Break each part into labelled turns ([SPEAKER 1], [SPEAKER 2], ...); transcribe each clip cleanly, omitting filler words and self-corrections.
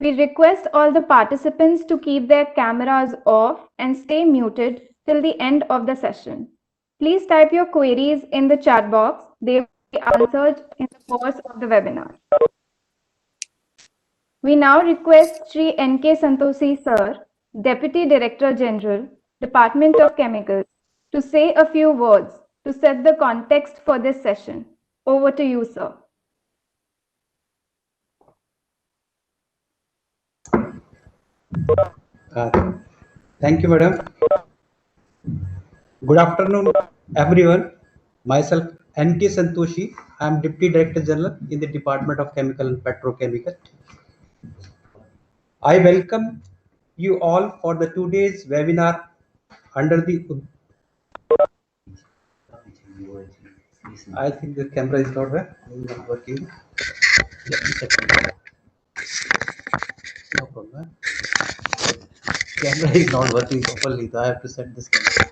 [SPEAKER 1] We request all the participants to keep their cameras off and stay muted till the end of the session. Please type your queries in the chat box. They will be answered in the course of the webinar. We now request Sri N.K. Santoshi Sir, Deputy Director General, Department of Chemicals, to say a few words to set the context for this session. Over to you, sir.
[SPEAKER 2] Thank you, madam. Good afternoon, everyone. Myself, N.K. Santoshi. I am Deputy Director General in the Department of Chemical and Petrochemicals. I welcome you all for the today's webinar under the. I think the camera is not working. No problem. Camera is not working properly, so I have to set this camera.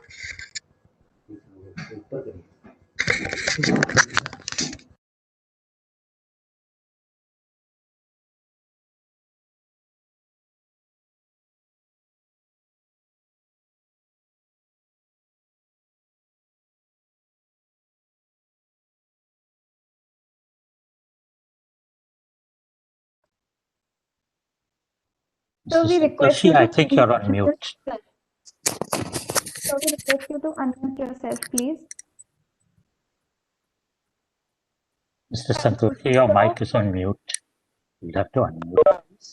[SPEAKER 1] So we request you to
[SPEAKER 3] I think you're on mute.
[SPEAKER 1] So we request you to unmute yourself, please.
[SPEAKER 3] Mr. Santoshi, your mic is on mute. You'll have to unmute.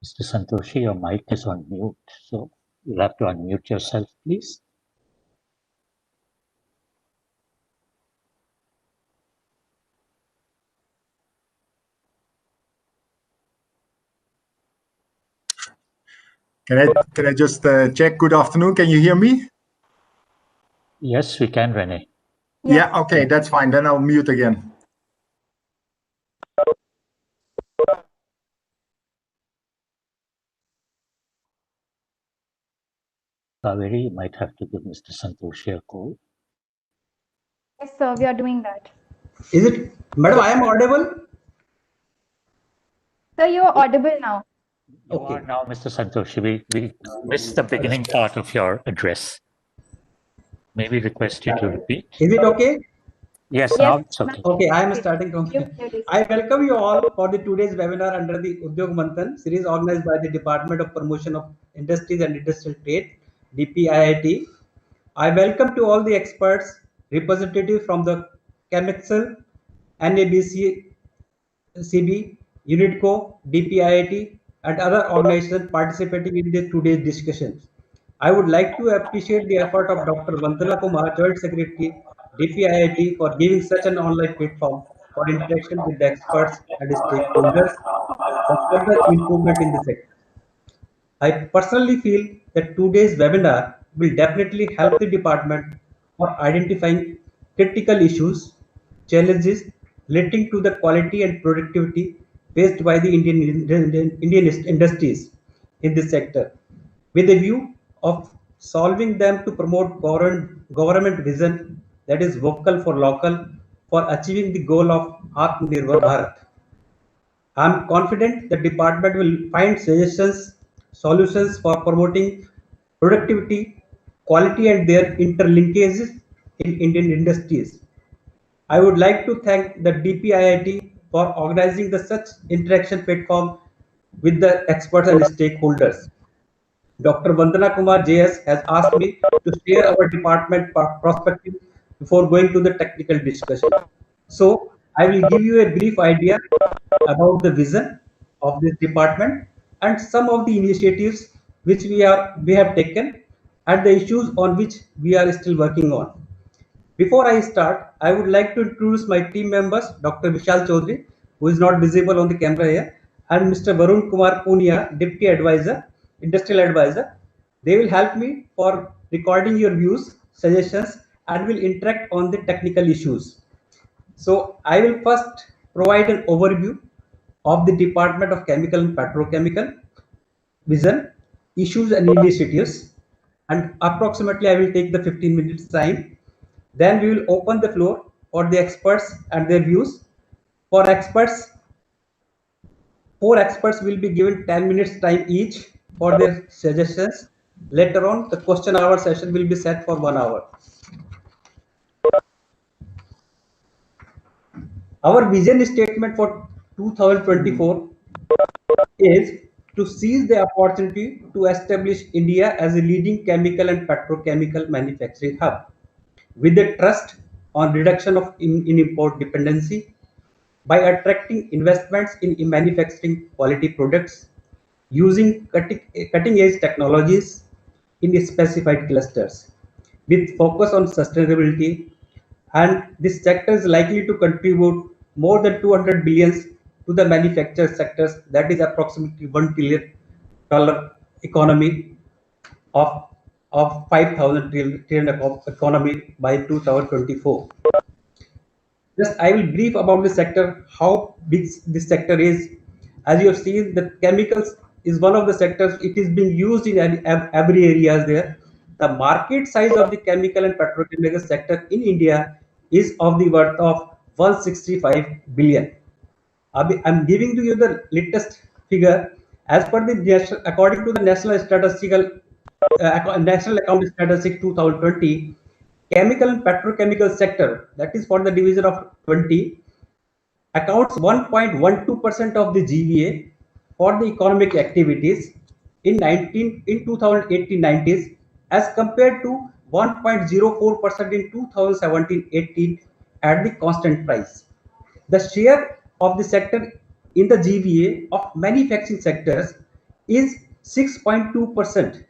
[SPEAKER 3] Mr. Santoshi, your mic is on mute, so you'll have to unmute yourself, please.
[SPEAKER 4] Can I just check? Good afternoon. Can you hear me?
[SPEAKER 3] Yes, we can, Rene.
[SPEAKER 4] Yeah, okay, that's fine. Then I'll mute again.
[SPEAKER 3] Kaveri, you might have to give Mr. Santoshi a call.
[SPEAKER 1] Yes, sir, we are doing that.
[SPEAKER 2] Is it, madam, I am audible?
[SPEAKER 1] Sir, you are audible now.
[SPEAKER 3] You are now, Mr. Santoshi. We missed the beginning part of your address. May we request you to repeat?
[SPEAKER 2] Is it okay?
[SPEAKER 3] Yes, now it's okay.
[SPEAKER 2] Okay, I am starting from here. I welcome you all for the today's webinar under the Udyog Manthan series organized by the Department of Promotion of Industries and Industrial Trade, DPIIT. I welcome to all the experts, representatives from the Chemicals, NABC, CB, UNITCO, DPIIT, and other organizations participating in today's discussion. I would like to appreciate the effort of Dr. Vandana Kumar, Joint Secretary, DPIIT, for giving such an online platform for interaction with the experts and stakeholders for further improvement in the sector. I personally feel that today's webinar will definitely help the department for identifying critical issues, challenges relating to the quality and productivity faced by the Indian industries in this sector, with a view of solving them to promote government vision that is vocal for local for achieving the goal of Atmanirbhar Bharat. I am confident the department will find solutions for promoting productivity, quality, and their interlinkages in Indian industries. I would like to thank the DPIIT for organizing such interaction platform with the experts and stakeholders. Dr. Vandana Kumar JS has asked me to share our department perspective before going to the technical discussion. So I will give you a brief idea about the vision of this department and some of the initiatives which we have taken and the issues on which we are still working on. Before I start, I would like to introduce my team members, Dr. Vishal Chaudhary, who is not visible on the camera here, and Mr. Varun Kumar Punia, Deputy Advisor, Industrial Advisor. They will help me for recording your views, suggestions, and will interact on the technical issues. So I will first provide an overview of the Department of Chemical and Petrochemical vision, issues and initiatives. and approximately I will take the 15 minutes time. Then we will open the floor for the experts and their views. For experts, 4 experts will be given 10 minutes time each for their suggestions. Later on, the question hour session will be set for 1 hour. Our vision statement for 2024 is to seize the opportunity to establish India as a leading chemical and petrochemical manufacturing hub with a trust on reduction of in import dependency by attracting investments in manufacturing quality products using cutting edge technologies in specified clusters with focus on sustainability, and this sector is likely to contribute more than 200 billions to the manufacture sectors, that is approximately $1 trillion economy of 5,000 trillion economy by 2024. Just I will brief about the sector, how big this sector is. As you have seen, the chemicals is one of the sectors. It is being used in every areas there. The market size of the chemical and petrochemical sector in India is of the worth of 165 billion. I'm giving to you the latest figure as per the according to the National Account Statistics 2020. Chemical and petrochemical sector, that is for the division of 20, accounts 1.12% of the GVA for the economic activities in 2018-90s as compared to 1.04% in 2017-18 at the constant price. The share of the sector in the GVA of manufacturing sectors is 6.2%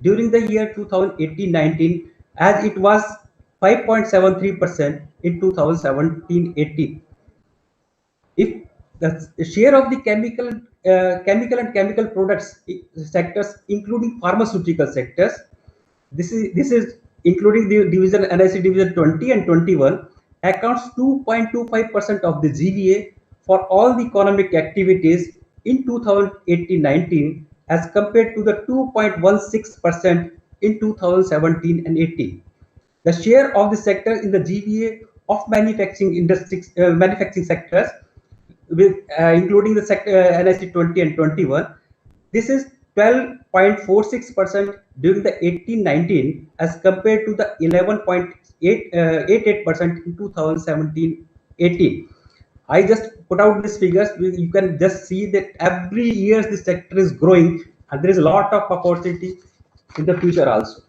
[SPEAKER 2] during the year 2018-19 as it was 5.73% in 2017-18. If the share of the chemical and chemical products sectors, including pharmaceutical sectors, this is including the division NIC division 20 and 21, accounts 2.25% of the GVA for all the economic activities in 2018-19 as compared to the 2.16% in 2017 and 18. The share of the sector in the GVA of manufacturing industries, manufacturing sectors, with including the sector NIC 20 and 21, this is 12.46% during the 18-19 as compared to the 11.88% in 2017-18. I just put out these figures. You can just see that every year this sector is growing and there is a lot of opportunity in the future also.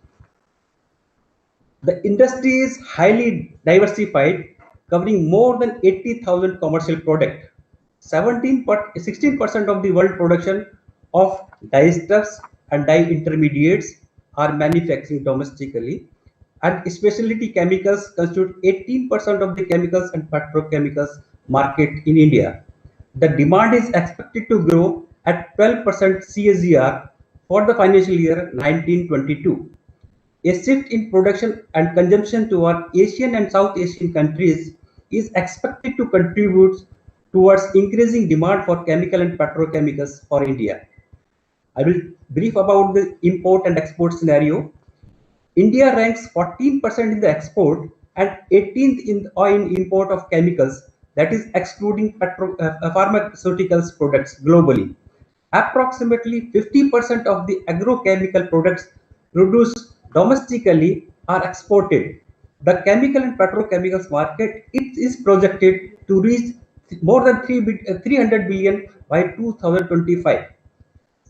[SPEAKER 2] The industry is highly diversified, covering more than 80,000 commercial products. 16% of the world production of dyestuffs and dye intermediates are manufactured domestically, and specialty chemicals constitute 18% of the chemicals and petrochemicals market in India. The demand is expected to grow at 12% CAGR for the financial year 1922. A shift in production and consumption toward Asian and South Asian countries is expected to contribute towards increasing demand for chemical and petrochemicals for India. I will brief about the import and export scenario. India ranks 14% in the export and 18th in import of chemicals, that is excluding pharmaceuticals products globally. Approximately 50% of the agrochemical products produced domestically are exported. The chemical and petrochemicals market it is projected to reach more than 300 billion by 2025.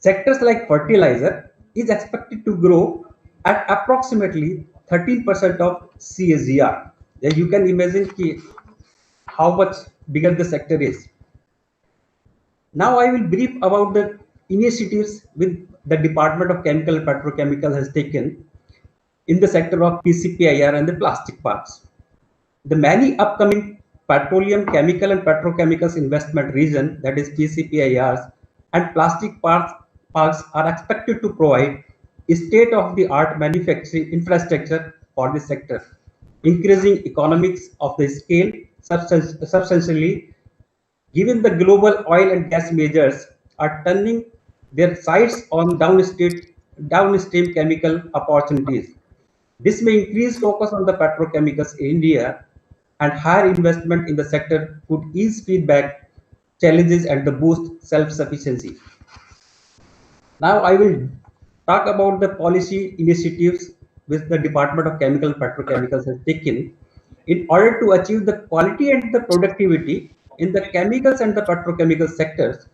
[SPEAKER 2] Sectors like fertilizer is expected to grow at approximately 13% of CAGR. Then you can imagine how much bigger the sector is. Now I will brief about the initiatives with the Department of Chemical and Petrochemical has taken in the sector of PCPIR and the plastic parks. The many upcoming petroleum, chemical and petrochemicals investment region, that is PCPIRs, and plastic parks are expected to provide state-of-the-art manufacturing infrastructure for the sector, increasing economics of the scale substantially, given the global oil and gas majors are turning their sights on downstate downstream chemical opportunities. This may increase focus on the petrochemicals in India, and higher investment in the sector could ease feedback challenges and the boost self-sufficiency. Now I will talk about the policy initiatives which the Department of Chemical and Petrochemicals has taken in order to achieve the quality and the productivity in the chemicals and the petrochemical sectors.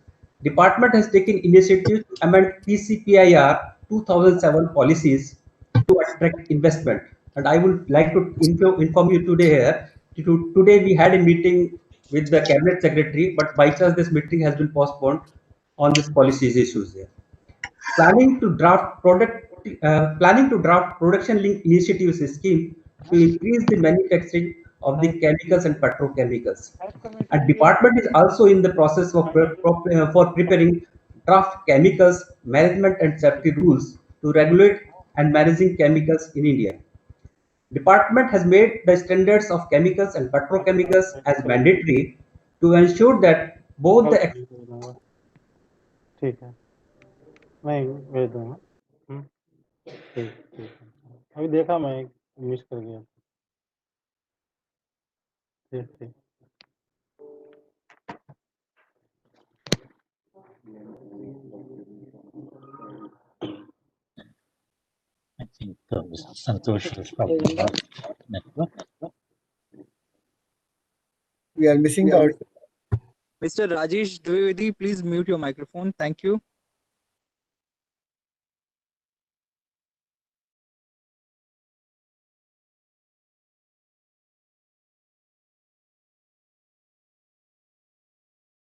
[SPEAKER 2] Department has taken initiatives to amend PCPIR 2007 policies to attract investment. And I would like to inform you today here. Today we had a meeting with the cabinet secretary, but by chance this meeting has been postponed on this policies issues here. Planning to draft production linked initiatives scheme to increase the manufacturing of the chemicals and petrochemicals. And department is also in the process of for preparing draft chemicals management and safety rules to regulate and managing chemicals in India. Department has made the standards of chemicals and petrochemicals as mandatory to ensure that both the
[SPEAKER 5] ठीक है मैं भेज दूंगा ठीक ठीक है अभी देखा मैं मिस कर गया ठीक ठीक
[SPEAKER 3] I think Mr. Santosh is probably not network.
[SPEAKER 6] We are missing out.
[SPEAKER 7] Mr. Rajesh Dwivedi, please mute your microphone. Thank you.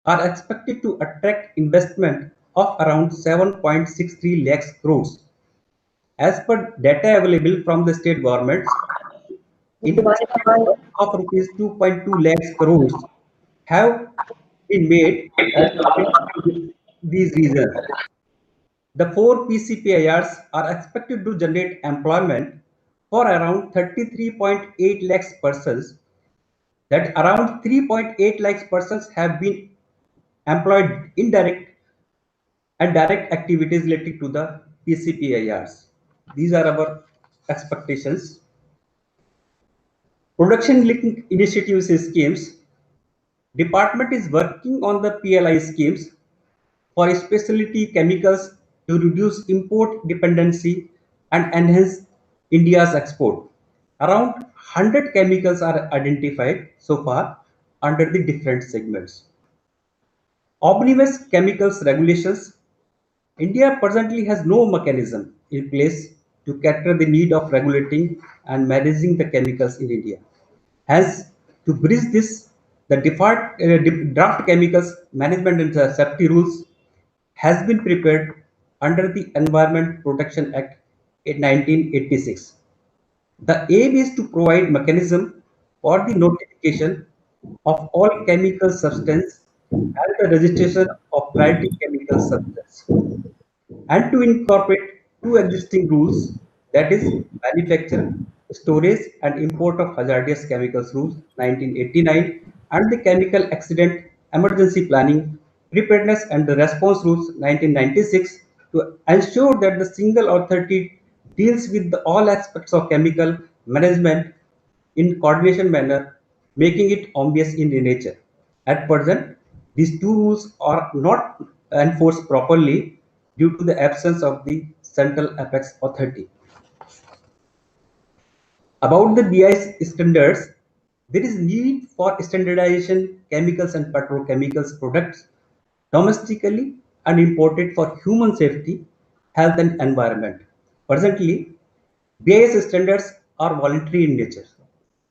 [SPEAKER 2] are expected to attract investment of around 7.63 lakhs crores. As per data available from the state governments, investment of rupees 2.2 lakhs crores have been made in these regions. The four PCPIRs are expected to generate employment for around 33.8 lakhs persons. That around 3.8 lakhs persons have been employed indirect and direct activities related to the PCPIRs. These are our expectations. Production linked initiatives schemes. Department is working on the PLI schemes for specialty chemicals to reduce import dependency and enhance India's export. Around 100 chemicals are identified so far under the different segments. Omnibus chemicals regulations. India presently has no mechanism in place to cater the need of regulating and managing the chemicals in India. Hence, to bridge this, the draft chemicals management and safety rules has been prepared under the Environment Protection Act in 1986. The aim is to provide mechanism for the notification of all chemical substance and the registration of priority chemical substance, and to incorporate two existing rules, that is manufacture, storage and import of hazardous chemicals rules 1989 and the chemical accident emergency planning, preparedness and the response rules 1996 to ensure that the single authority deals with all aspects of chemical management in coordination manner, making it obvious in nature. At present, these two rules are not enforced properly due to the absence of the central apex authority. About the BIS standards, there is need for standardization chemicals and petrochemicals products domestically and imported for human safety, health and environment. Presently, BIS standards are voluntary in nature.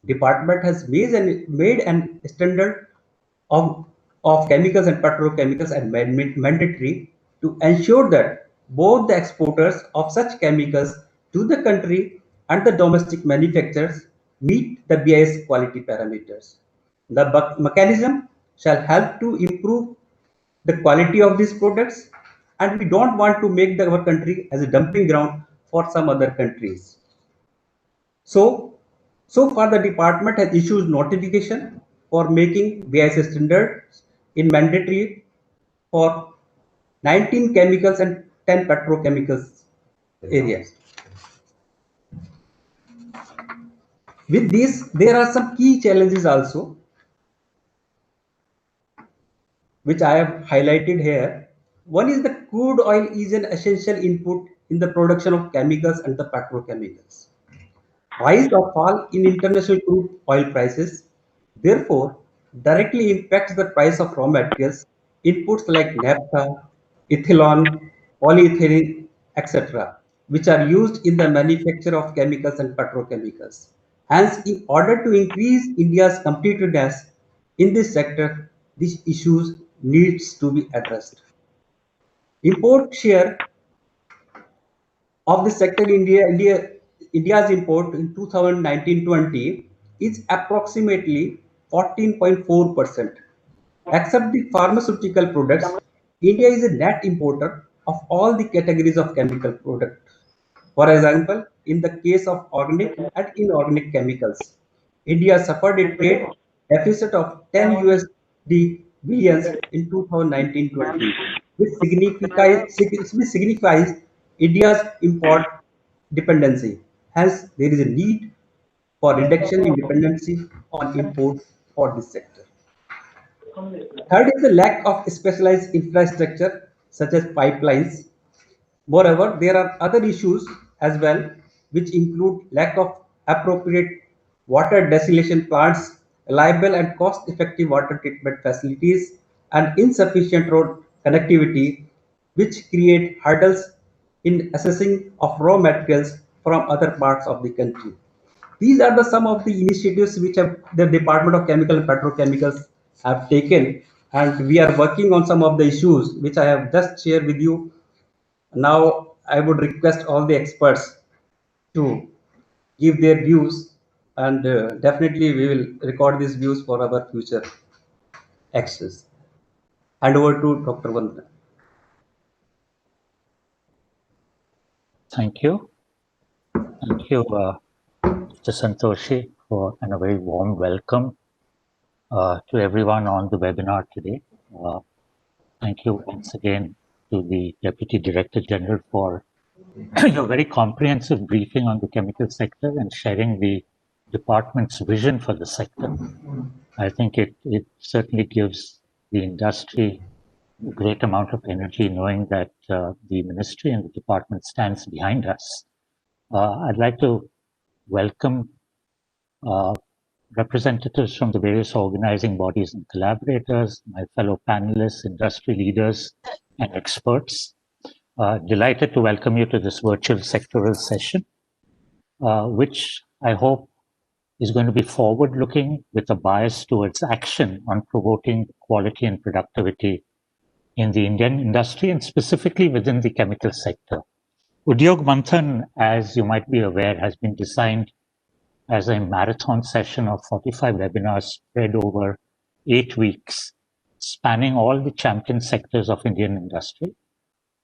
[SPEAKER 2] Department has made an standard of, of chemicals and petrochemicals and mandatory to ensure that both the exporters of such chemicals to the country and the domestic manufacturers meet the BIS quality parameters. The mechanism shall help to improve the quality of these products, and we don't want to make our country as a dumping ground for some other countries. So far the department has issued notification for making BIS standards in mandatory for 19 chemicals and 10 petrochemicals areas. With this, there are some key challenges also, which I have highlighted here. One is the crude oil is an essential input in the production of chemicals and the petrochemicals. Rise or fall in international crude oil prices, therefore, directly impacts the price of raw materials, inputs like naphtha, ethylene, polyethylene, etc., which are used in the manufacture of chemicals and petrochemicals. Hence, in order to increase India's competitiveness in this sector, these issues needs to be addressed. Import share of the sector India's import in 2019-20 is approximately 14.4%. Except the pharmaceutical products, India is a net importer of all the categories of chemical products. For example, in the case of organic and inorganic chemicals, India suffered a trade deficit of 10 USD billions in 2019-20, which signifies India's import dependency. Hence, there is a need for reduction in dependency on imports for this sector. Third is the lack of specialized infrastructure such as pipelines. Moreover, there are other issues as well, which include lack of appropriate water desalination plants, reliable and cost-effective water treatment facilities, and insufficient road connectivity, which create hurdles in accessing of raw materials from other parts of the country. These are some of the initiatives which the Department of Chemical and Petrochemicals have taken, and we are working on some of the issues which I have just shared with you. Now, I would request all the experts to give their views, and definitely we will record these views for our future actions. Hand over to Dr. Vandana.
[SPEAKER 3] Thank you. Thank you, Mr. Santoshi, and a very warm welcome to everyone on the webinar today. Thank you once again to the Deputy Director General for your very comprehensive briefing on the chemical sector and sharing the department's vision for the sector. I think it certainly gives the industry a great amount of energy knowing that the ministry and the department stands behind us. I'd like to welcome representatives from the various organizing bodies and collaborators, my fellow panelists, industry leaders, and experts. Delighted to welcome you to this virtual sectoral session, which I hope is going to be forward-looking with a bias towards action on promoting quality and productivity in the Indian industry and specifically within the chemical sector. Udyog Manthan, as you might be aware, has been designed as a marathon session of 45 webinars spread over 8 weeks, spanning all the champion sectors of Indian industry,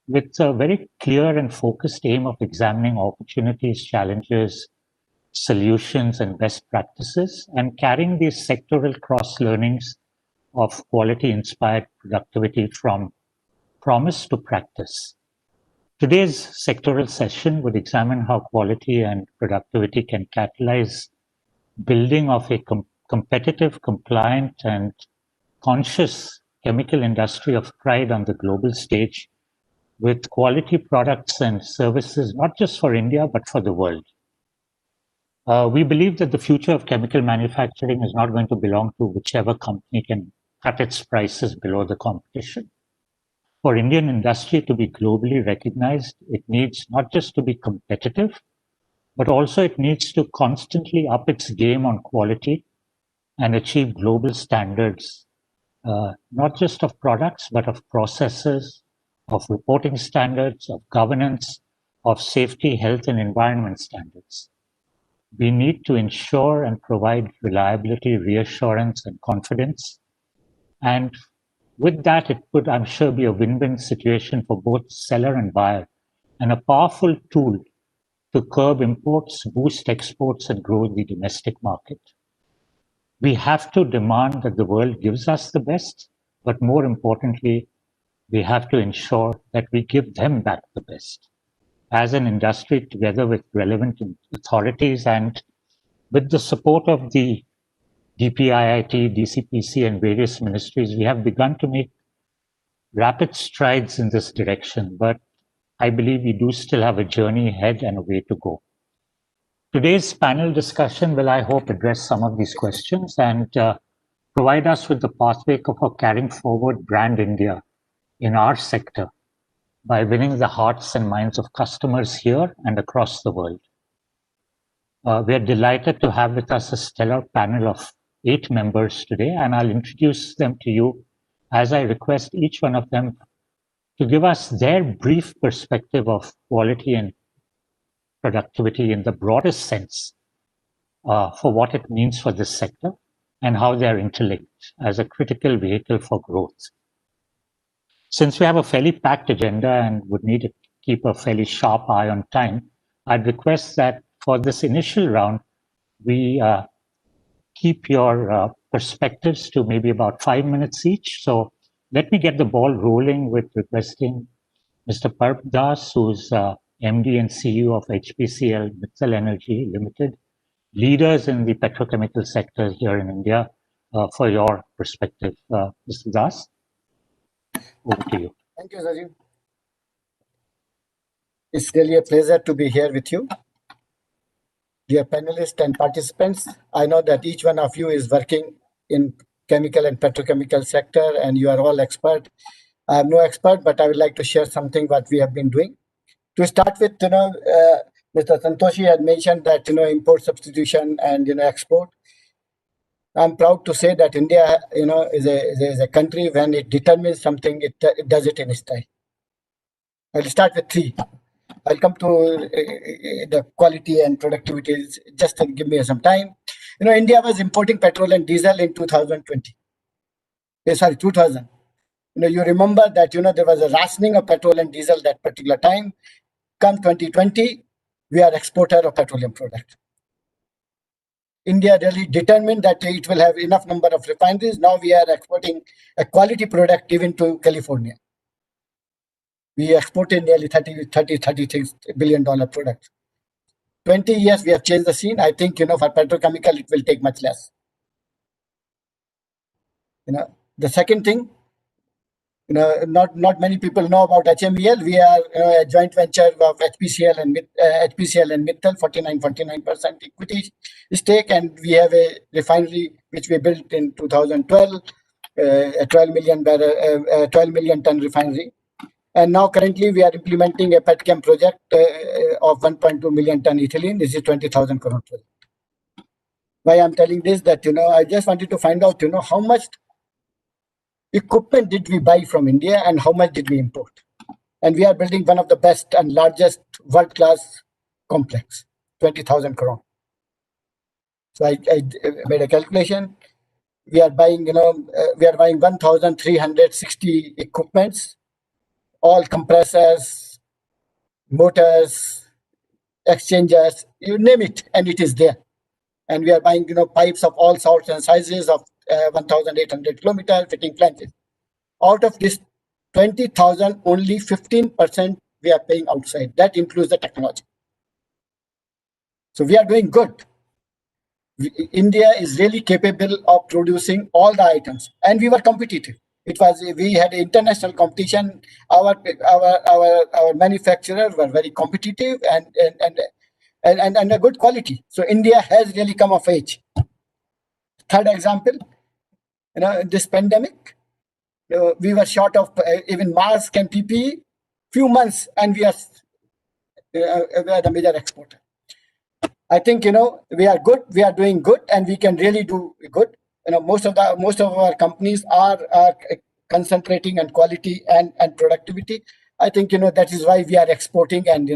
[SPEAKER 3] with a very clear and focused aim of examining opportunities, challenges, solutions, and best practices, and carrying these sectoral cross-learnings of quality-inspired productivity from promise to practice. Today's sectoral session would examine how quality and productivity can catalyze building of a competitive, compliant, and conscious chemical industry of pride on the global stage with quality products and services, not just for India, but for the world. We believe that the future of chemical manufacturing is not going to belong to whichever company can cut its prices below the competition. For Indian industry to be globally recognized, it needs not just to be competitive, but also it needs to constantly up its game on quality and achieve global standards, not just of products, but of processes, of reporting standards, of governance, of safety, health, and environment standards. We need to ensure and provide reliability, reassurance, and confidence. And with that, it could, I'm sure, be a win-win situation for both seller and buyer, and a powerful tool to curb imports, boost exports, and grow the domestic market. We have to demand that the world gives us the best, but more importantly, we have to ensure that we give them back the best. as an industry, together with relevant authorities and with the support of the DPIIT, DCPC, and various ministries, we have begun to make rapid strides in this direction, but I believe we do still have a journey ahead and a way to go. Today's panel discussion will, I hope, address some of these questions and provide us with the pathway for carrying forward brand India in our sector by winning the hearts and minds of customers here and across the world. We are delighted to have with us a stellar panel of 8 members today, and I'll introduce them to you as I request each one of them to give us their brief perspective of quality and productivity in the broadest sense for what it means for this sector and how they are interlinked as a critical vehicle for growth. Since we have a fairly packed agenda and would need to keep a fairly sharp eye on time, I'd request that for this initial round, we keep your perspectives to maybe about 5 minutes each. So let me get the ball rolling with requesting Mr. Parp Das, who's MD and CEO of HPCL Mittal Energy Limited, leaders in the petrochemical sector here in India, for your perspective. Mr. Das, over to you.
[SPEAKER 6] Thank you, Rajiv. It's really a pleasure to be here with you. Dear panelists and participants, I know that each one of you is working in chemical and petrochemical sector and you are all expert. I am no expert, but I would like to share something what we have been doing. To start with, Mr. Santoshi had mentioned that, import substitution and, export. I'm proud to say that India, is a country when it determines something, it does it in its style. I'll start with 3. I'll come to the quality and productivity. Just give me some time. India was importing petrol and diesel in 2020. 2000. You remember that, there was a rationing of petrol and diesel that particular time. Come 2020, we are exporter of petroleum products. India really determined that it will have enough number of refineries. Now we are exporting a quality product even to California. We exported nearly $36 billion product. 20 years we have changed the scene. I think, for petrochemical, it will take much less. The second thing, not many people know about HMEL. We are a joint venture of HPCL and Mittal, 49% equity stake, and we have a refinery which we built in 2012, a 12 million ton refinery. And now currently we are implementing a petchem project of 1.2 million ton ethylene. This is 20,000 crore project. Why I'm telling this, that I just wanted to find out how much equipment did we buy from India and how much did we import. And we are building one of the best and largest world-class complex, 20,000 crore. So I made a calculation. We are buying 1,360 equipments, all compressors, motors, exchangers, you name it, and it is there. And we are buying, pipes of all sorts and sizes of 1,800 kilometers, fitting flanges. Out of this 20,000, only 15% we are paying outside. That includes the technology. So we are doing good. India is really capable of producing all the items, and we were competitive. We had international competition. Our manufacturers were very competitive and a good quality. So India has really come of age. Third example, this pandemic, we were short of even mask and PPE, few months, and we are the major exporter. I think we are good. We are doing good, and we can really do good. Most of our companies are concentrating on quality and productivity. I think that is why we are exporting, and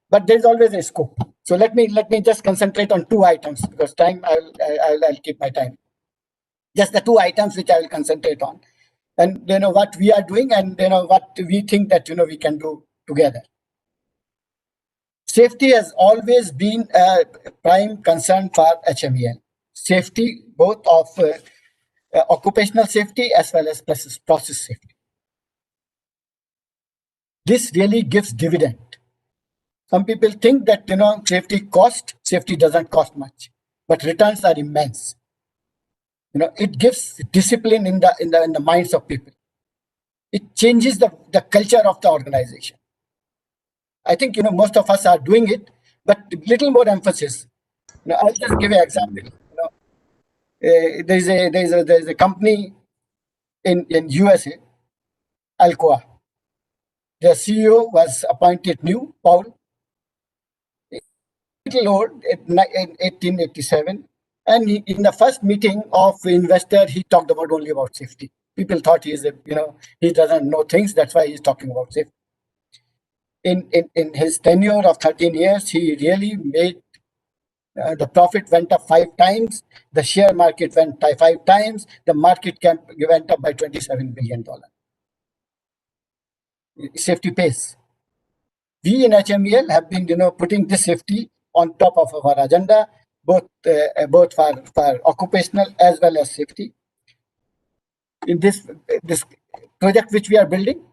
[SPEAKER 6] but there's always a scope. So let me just concentrate on 2 items, because time I'll keep my time. Just the 2 items which I will concentrate on, and what we are doing, and what we think that we can do together. Safety has always been a prime concern for HMEL. Safety, both of occupational safety as well as process safety. This really gives dividend. Some people think that safety doesn't cost much, but returns are immense. It gives discipline in the minds of people. It changes the culture of the organization. I think most of us are doing it, but little more emphasis. I'll just give an example. There's a company in USA, Alcoa. The CEO was appointed new, Paul, little old, in 1887. And in the first meeting of investor, he talked only about safety. People thought he doesn't know things. That's why he's talking about safety. In his tenure of 13 years, he really made the profit went up 5 times. The share market went up 5 times. The market cap went up by $27 billion. Safety pays. We in HMEL have been, putting this safety on top of our agenda, both for occupational as well as safety. In this project which we are building,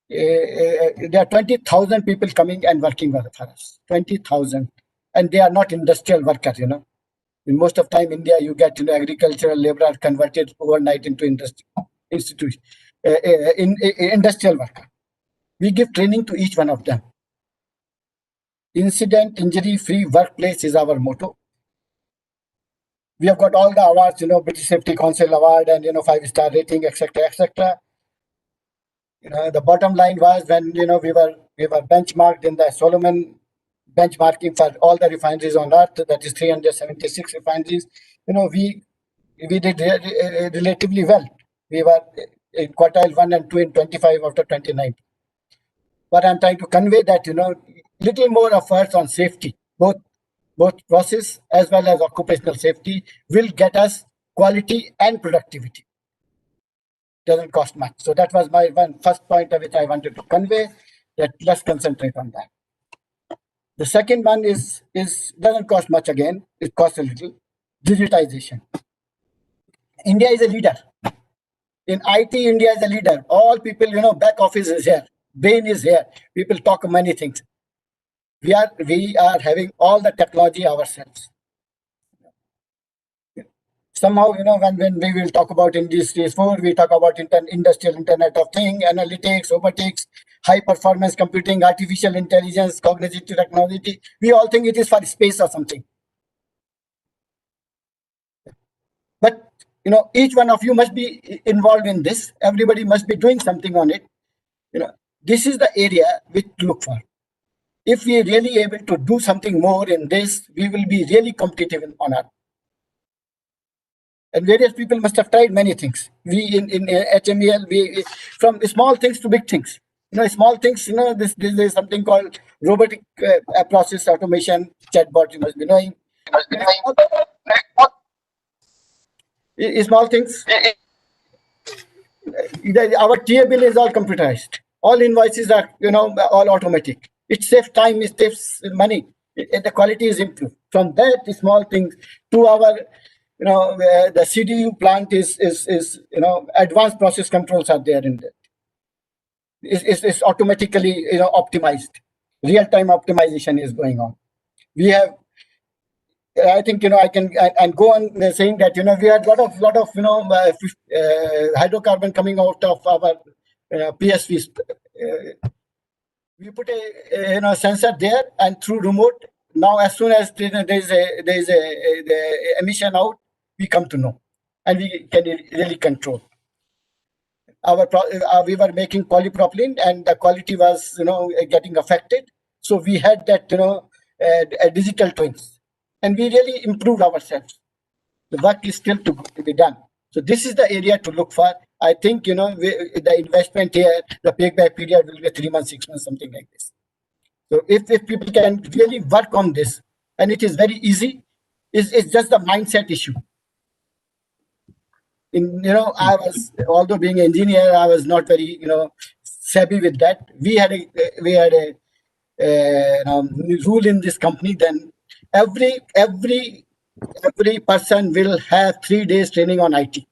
[SPEAKER 6] there are 20,000 people coming and working with us. 20,000, and they are not industrial workers. In most of time, India, you get agricultural labor converted overnight into industrial worker. We give training to each one of them. Incident injury-free workplace is our motto. We have got all the awards, British Safety Council Award and 5-star rating, etc., etc. The bottom line was when we were benchmarked in the Solomon benchmarking for all the refineries on earth, that is 376 refineries. We did relatively well. We were in quartile 1 and 2 in 25 after 29. But I'm trying to convey that little more efforts on safety, both process as well as occupational safety, will get us quality and productivity. Doesn't cost much. So that was my first point which I wanted to convey, that let's concentrate on that. The second one is doesn't cost much again. It costs a little. Digitization. India is a leader. In IT, India is a leader. All people, back office is here. Brain is here. People talk many things. We are having all the technology ourselves. Somehow, when we will talk about Industries 4, we talk about industrial Internet of Things, analytics, robotics, high performance computing, artificial intelligence, cognitive technology. We all think it is for space or something. But, each one of you must be involved in this. Everybody must be doing something on it. This is the area which to look for. If we are really able to do something more in this, we will be really competitive on Earth. And various people must have tried many things. We in HMEL, we from small things to big things. Small things. This is something called robotic process automation chatbot. You must be knowing. Small things. Our TA bill is all computerized. All invoices are all automatic. It saves time. It saves money. The quality is improved. From that small things to our the CDU plant is advanced process controls are there in that. It's automatically optimized. Real-time optimization is going on. We have, I think I can and go on saying that we had lot of hydrocarbon coming out of our PSVs. We put a sensor there, and through remote. Now, as soon as there is the emission out, we come to know, and we can really control. We were making polypropylene, and the quality was getting affected. So we had that digital twins, and we really improved ourselves. The work is still to be done. So this is the area to look for. I think the investment here, the payback period will be 3 months, 6 months, something like this. So if people can really work on this, and it is very easy, it's just the mindset issue. I was, although being an engineer, I was not very savvy with that. We had a rule in this company. Then every person will have 3 days training on IT,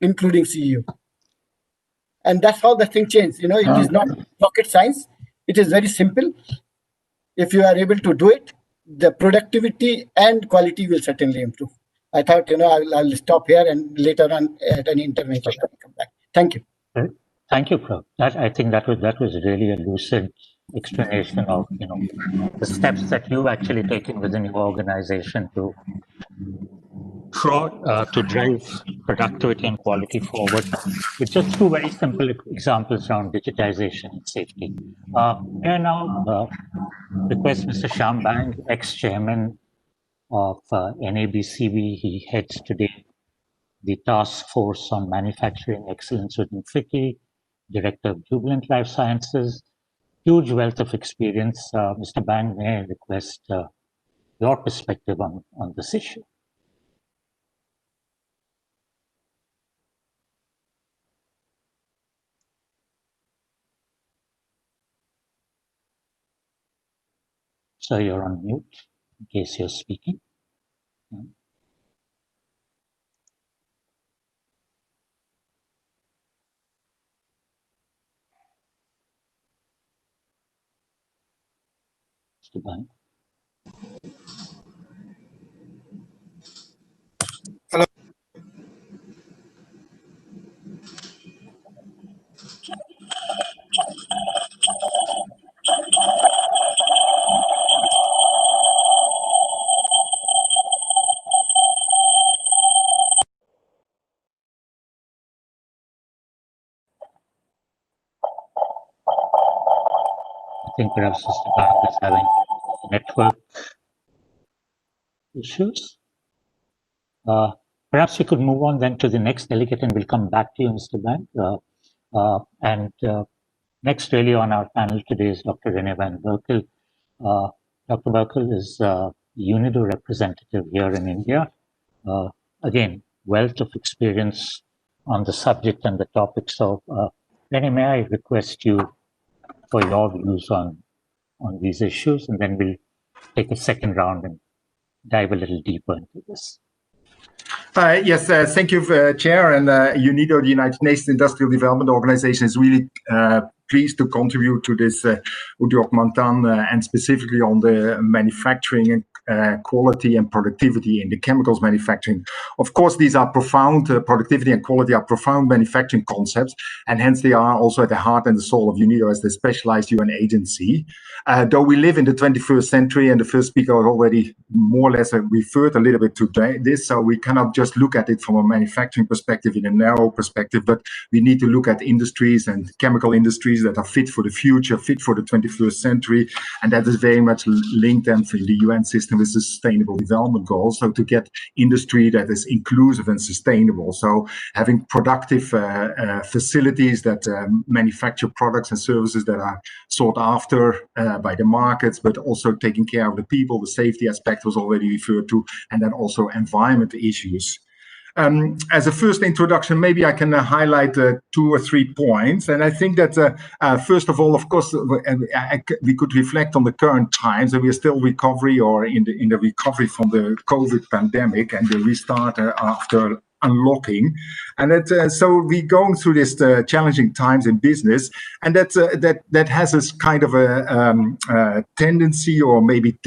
[SPEAKER 6] including CEO. And that's how the thing changed. It is not rocket science. It is very simple. If you are able to do it, the productivity and quality will certainly improve. I thought, I'll stop here and later on at any intervention I will come back. Thank you.
[SPEAKER 3] Thank you, Prof. I think that was really a lucid explanation of the steps that you've actually taken within your organization to drive productivity and quality forward, with just two very simple examples around digitization and safety. May I now request Mr. Shyam Bang, ex-chairman of NABCB. He heads today the Task Force on Manufacturing Excellence within FICCI, Director of Jubilant Life Sciences, huge wealth of experience. Mr. Bang, may I request your perspective on this issue? So you're on mute in case you're speaking. Mr. Bang.
[SPEAKER 8] Hello.
[SPEAKER 3] I think perhaps Mr. Bang is having network issues. Perhaps we could move on then to the next delegate, and we'll come back to you, Mr. Bang. Next, really, on our panel today is Dr. René van Berkel. Dr. Berkel is UNIDO representative here in India. Again, wealth of experience on the subject and the topic. So, René, may I request you for your views on these issues, and then we'll take a second round and dive a little deeper into this.
[SPEAKER 4] Yes, thank you, Chair. And UNIDO, the United Nations Industrial Development Organization, is really pleased to contribute to this Udyog Manthan, and specifically on the manufacturing quality and productivity in the chemicals manufacturing. Of course, these are profound, productivity and quality are profound manufacturing concepts, and hence they are also at the heart and the soul of UNIDO as the specialized UN agency. Though we live in the 21st century, and the first speaker already more or less referred a little bit to this, so we cannot just look at it from a manufacturing perspective in a narrow perspective, but we need to look at industries and chemical industries that are fit for the future, fit for the 21st century, and that is very much linked then for the UN system with the Sustainable Development Goals, so to get industry that is inclusive and sustainable. So having productive facilities that manufacture products and services that are sought after by the markets, but also taking care of the people. The safety aspect was already referred to, and then also environment issues. As a first introduction, maybe I can highlight 2 or 3 points. And I think that, first of all, of course, we could reflect on the current times, and we are still recovery or in the recovery from the COVID pandemic and the restart after unlocking. And that so we're going through this challenging times in business, and that has this kind of a tendency or maybe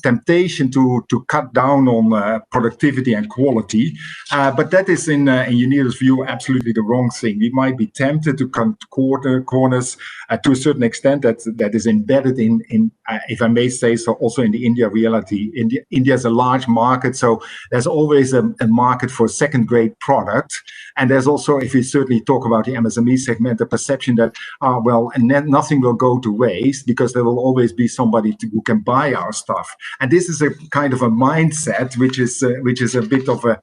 [SPEAKER 4] temptation to cut down on productivity and quality. But that is in UNIDO's view absolutely the wrong thing. We might be tempted to cut corners to a certain extent that is embedded in if I may say so, also in the India reality. India is a large market, so there's always a market for second-grade products. And there's also, if we certainly talk about the MSME segment, the perception that, well, and then nothing will go to waste because there will always be somebody who can buy our stuff. And this is a kind of a mindset which is a bit of a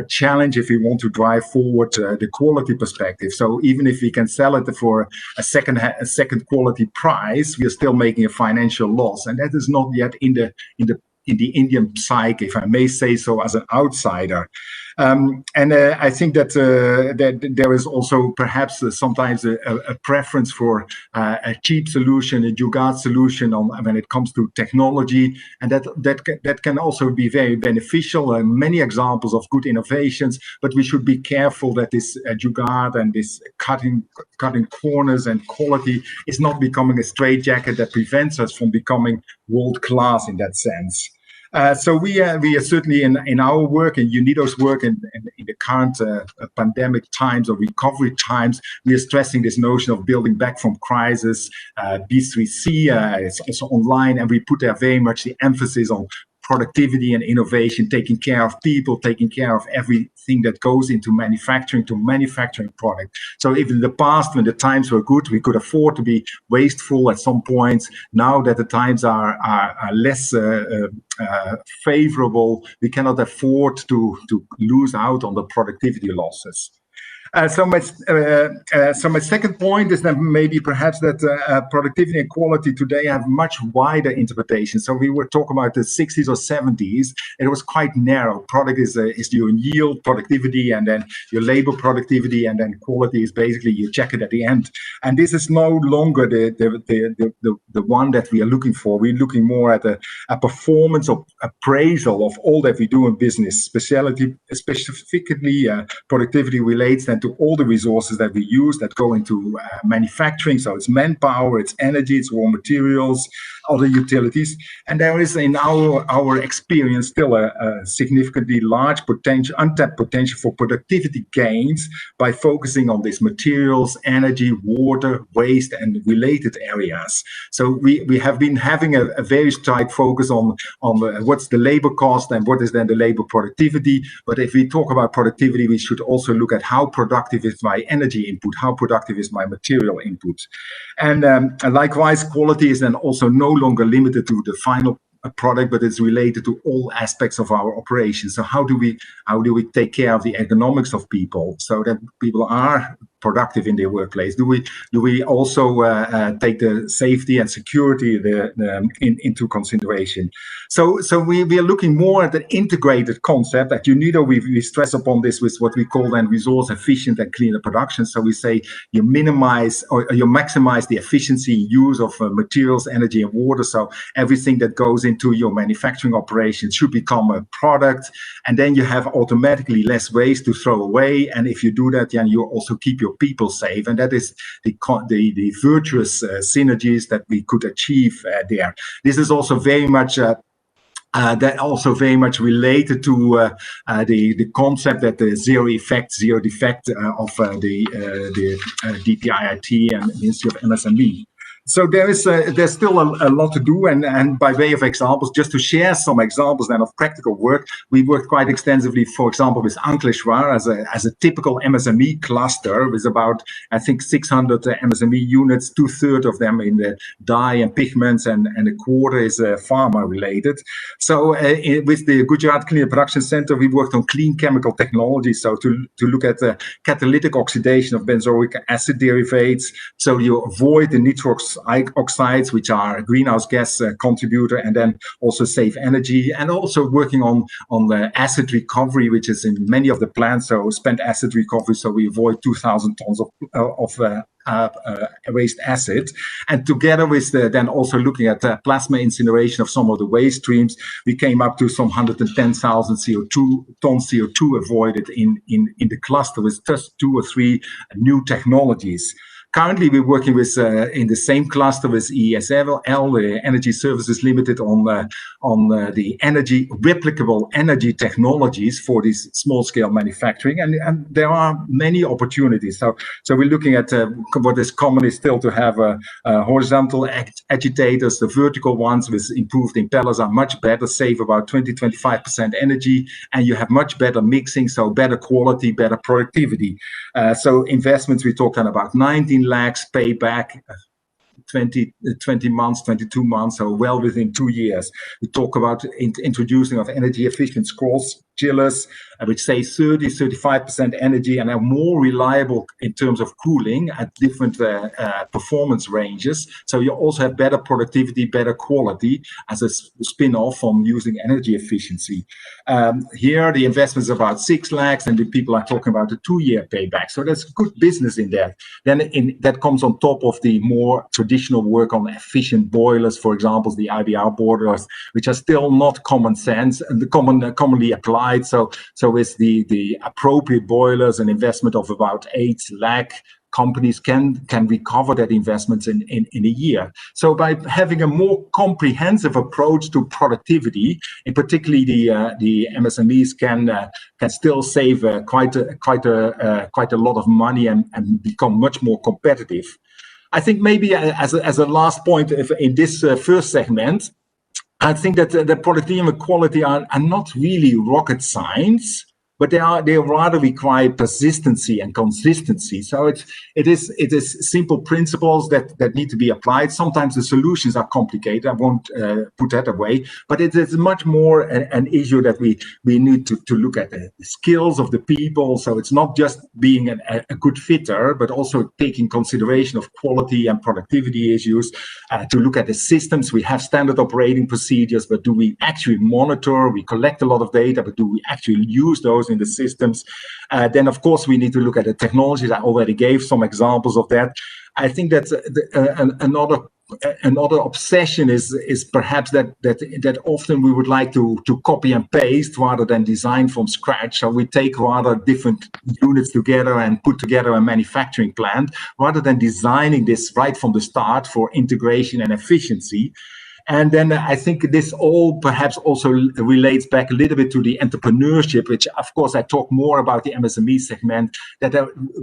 [SPEAKER 4] challenge if we want to drive forward the quality perspective. So even if we can sell it for a second quality price, we are still making a financial loss, and that is not yet in the Indian psyche, if I may say so, as an outsider. I think that that there is also perhaps sometimes a preference for a cheap solution, a jugaad solution when it comes to technology, and that can also be very beneficial. Many examples of good innovations, but we should be careful that this jugaad and this cutting corners and quality is not becoming a straitjacket that prevents us from becoming world class in that sense. So we are certainly in our work, in UNIDO's work, in the current pandemic times or recovery times, we are stressing this notion of building back from crisis. B3C is also online, and we put there very much the emphasis on productivity and innovation, taking care of people, taking care of everything that goes into manufacturing product. So even in the past, when the times were good, we could afford to be wasteful at some points. Now that the times are less favorable, we cannot afford to lose out on the productivity losses. So my second point is that maybe perhaps that productivity and quality today have much wider interpretation. So we were talking about the 60s or 70s. It was quite narrow. Product is your yield productivity, and then your labor productivity, and then quality is basically you check it at the end. And this is no longer the one that we are looking for. We're looking more at a performance of appraisal of all that we do in business. Specifically, productivity relates then to all the resources that we use that go into manufacturing. So it's manpower, it's energy, it's raw materials, other utilities. And there is, in our experience, still a significantly large potential, untapped potential for productivity gains by focusing on these materials, energy, water, waste, and related areas. So we have been having a very tight focus on what's the labor cost and what is then the labor productivity. But if we talk about productivity, we should also look at how productive is my energy input, how productive is my material input. And likewise, quality is then also no longer limited to the final product, but it's related to all aspects of our operations. So how do we take care of the economics of people so that people are productive in their workplace? Do we also take the safety and security into consideration? So we are looking more at an integrated concept. At UNIDO, we stress upon this with what we call then resource efficient and cleaner production. So we say you minimize or you maximize the efficiency use of materials, energy, and water. So everything that goes into your manufacturing operation should become a product, and then you have automatically less waste to throw away. And if you do that, then you also keep your people safe, and that is the virtuous synergies that we could achieve there. This is also very much related to the concept that the zero defect of the DPIIT and Ministry of MSME. So there's still a lot to do, and by way of examples, just to share some examples then of practical work, we worked quite extensively, for example, with Ankleshwar as a typical MSME cluster with about, I think, 600 MSME units, 2/3 of them in the dye and pigments, and a quarter is pharma related. So with the Gujarat Clean Production Center, we worked on clean chemical technology, so to look at the catalytic oxidation of benzoic acid derivatives, so you avoid the nitrox oxides, which are a greenhouse gas contributor, and then also save energy, and also working on the acid recovery, which is in many of the plants, so spent acid recovery, so we avoid 2,000 tons of waste acid. And together with then also looking at plasma incineration of some of the waste streams, we came up to some 110,000 tons CO2 avoided in the cluster with just 2 or 3 new technologies. Currently, we're working with in the same cluster with ESL, the Energy Services Limited, on the replicable energy technologies for this small-scale manufacturing, and there are many opportunities. So we're looking at what is common is still to have horizontal agitators. The vertical ones with improved impellers are much better, save about 20-25% energy, and you have much better mixing, so better quality, better productivity. So investments, we're talking about 19 lakhs, payback 20 months, 22 months, so well within 2 years. We talk about introducing of energy efficient scrolls chillers, which say 35% energy and are more reliable in terms of cooling at different performance ranges. So you also have better productivity, better quality as a spin-off from using energy efficiency. Here, the investment is about 6 lakhs, and the people are talking about a 2-year payback. So there's good business in there. Then that comes on top of the more traditional work on efficient boilers, for example, the IBR boilers, which are still not common sense and commonly applied. So with the appropriate boilers, an investment of about 8 lakh, companies can recover that investments in a year. So by having a more comprehensive approach to productivity, and particularly the MSMEs can still save quite a lot of money and become much more competitive. I think maybe as a last point in this first segment, I think that the productivity and quality are not really rocket science, but they rather require persistency and consistency. So it is simple principles that need to be applied. Sometimes the solutions are complicated. I won't put that away, but it is much more an issue that we need to look at the skills of the people. So it's not just being a good fitter, but also taking consideration of quality and productivity issues. To look at the systems, we have standard operating procedures, but do we actually monitor? We collect a lot of data, but do we actually use those in the systems? Then, of course, we need to look at the technologies. I already gave some examples of that. I think that another obsession is perhaps that often we would like to copy and paste rather than design from scratch. So we take rather different units together and put together a manufacturing plant rather than designing this right from the start for integration and efficiency. And then I think this all perhaps also relates back a little bit to the entrepreneurship, which of course I talk more about the MSME segment, that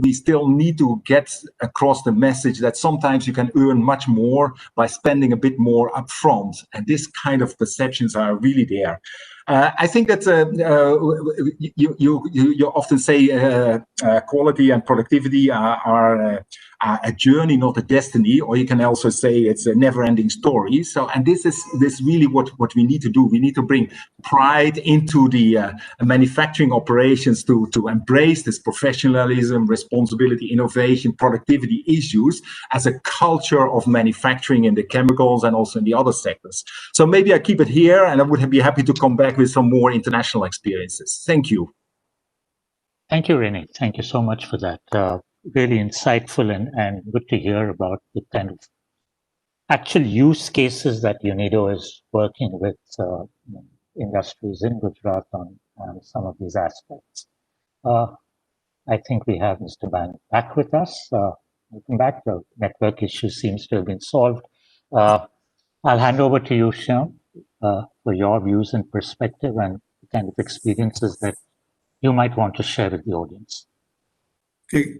[SPEAKER 4] we still need to get across the message that sometimes you can earn much more by spending a bit more upfront. And this kind of perceptions are really there. I think that you often say quality and productivity are a journey, not a destiny, or you can also say it's a never-ending story. So, and this is really what we need to do. We need to bring pride into the manufacturing operations to embrace this professionalism, responsibility, innovation, productivity issues as a culture of manufacturing in the chemicals and also in the other sectors. So maybe I keep it here, and I would be happy to come back with some more international experiences. Thank you.
[SPEAKER 3] Thank you, René. Thank you so much for that. Really insightful and good to hear about the kind of actual use cases that UNIDO is working with industries in Gujarat on some of these aspects. I think we have Mr. Bang back with us. Welcome back. The network issue seems to have been solved. I'll hand over to you, Shyam, for your views and perspective and the kind of experiences that you might want to share with the audience.
[SPEAKER 8] Okay,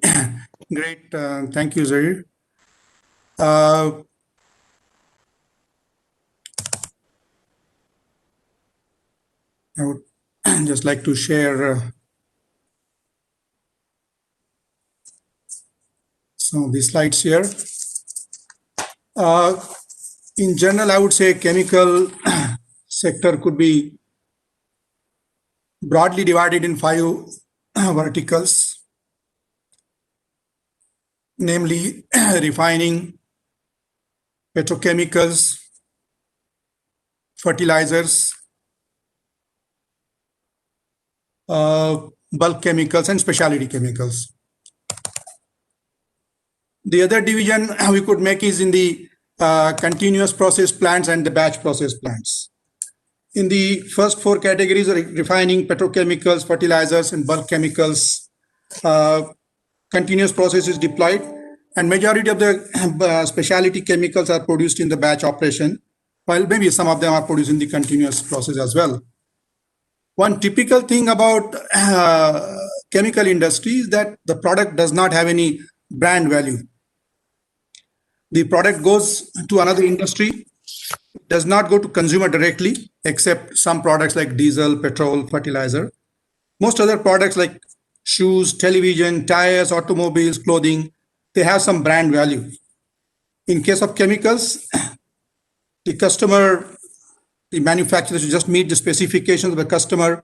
[SPEAKER 8] great. Thank you, Zahir. I would just like to share some of these slides here. In general, I would say chemical sector could be broadly divided in 5 verticals, namely refining, petrochemicals, fertilizers, bulk chemicals, and specialty chemicals. The other division we could make is in the continuous process plants and the batch process plants. In the first 4 categories, refining, petrochemicals, fertilizers, and bulk chemicals, continuous process is deployed, and majority of the specialty chemicals are produced in the batch operation, while maybe some of them are produced in the continuous process as well. One typical thing about chemical industry is that the product does not have any brand value. The product goes to another industry, does not go to consumer directly, except some products like diesel, petrol, fertilizer. Most other products like shoes, television, tires, automobiles, clothing, they have some brand value. In case of chemicals, the customer, the manufacturers just meet the specifications of the customer,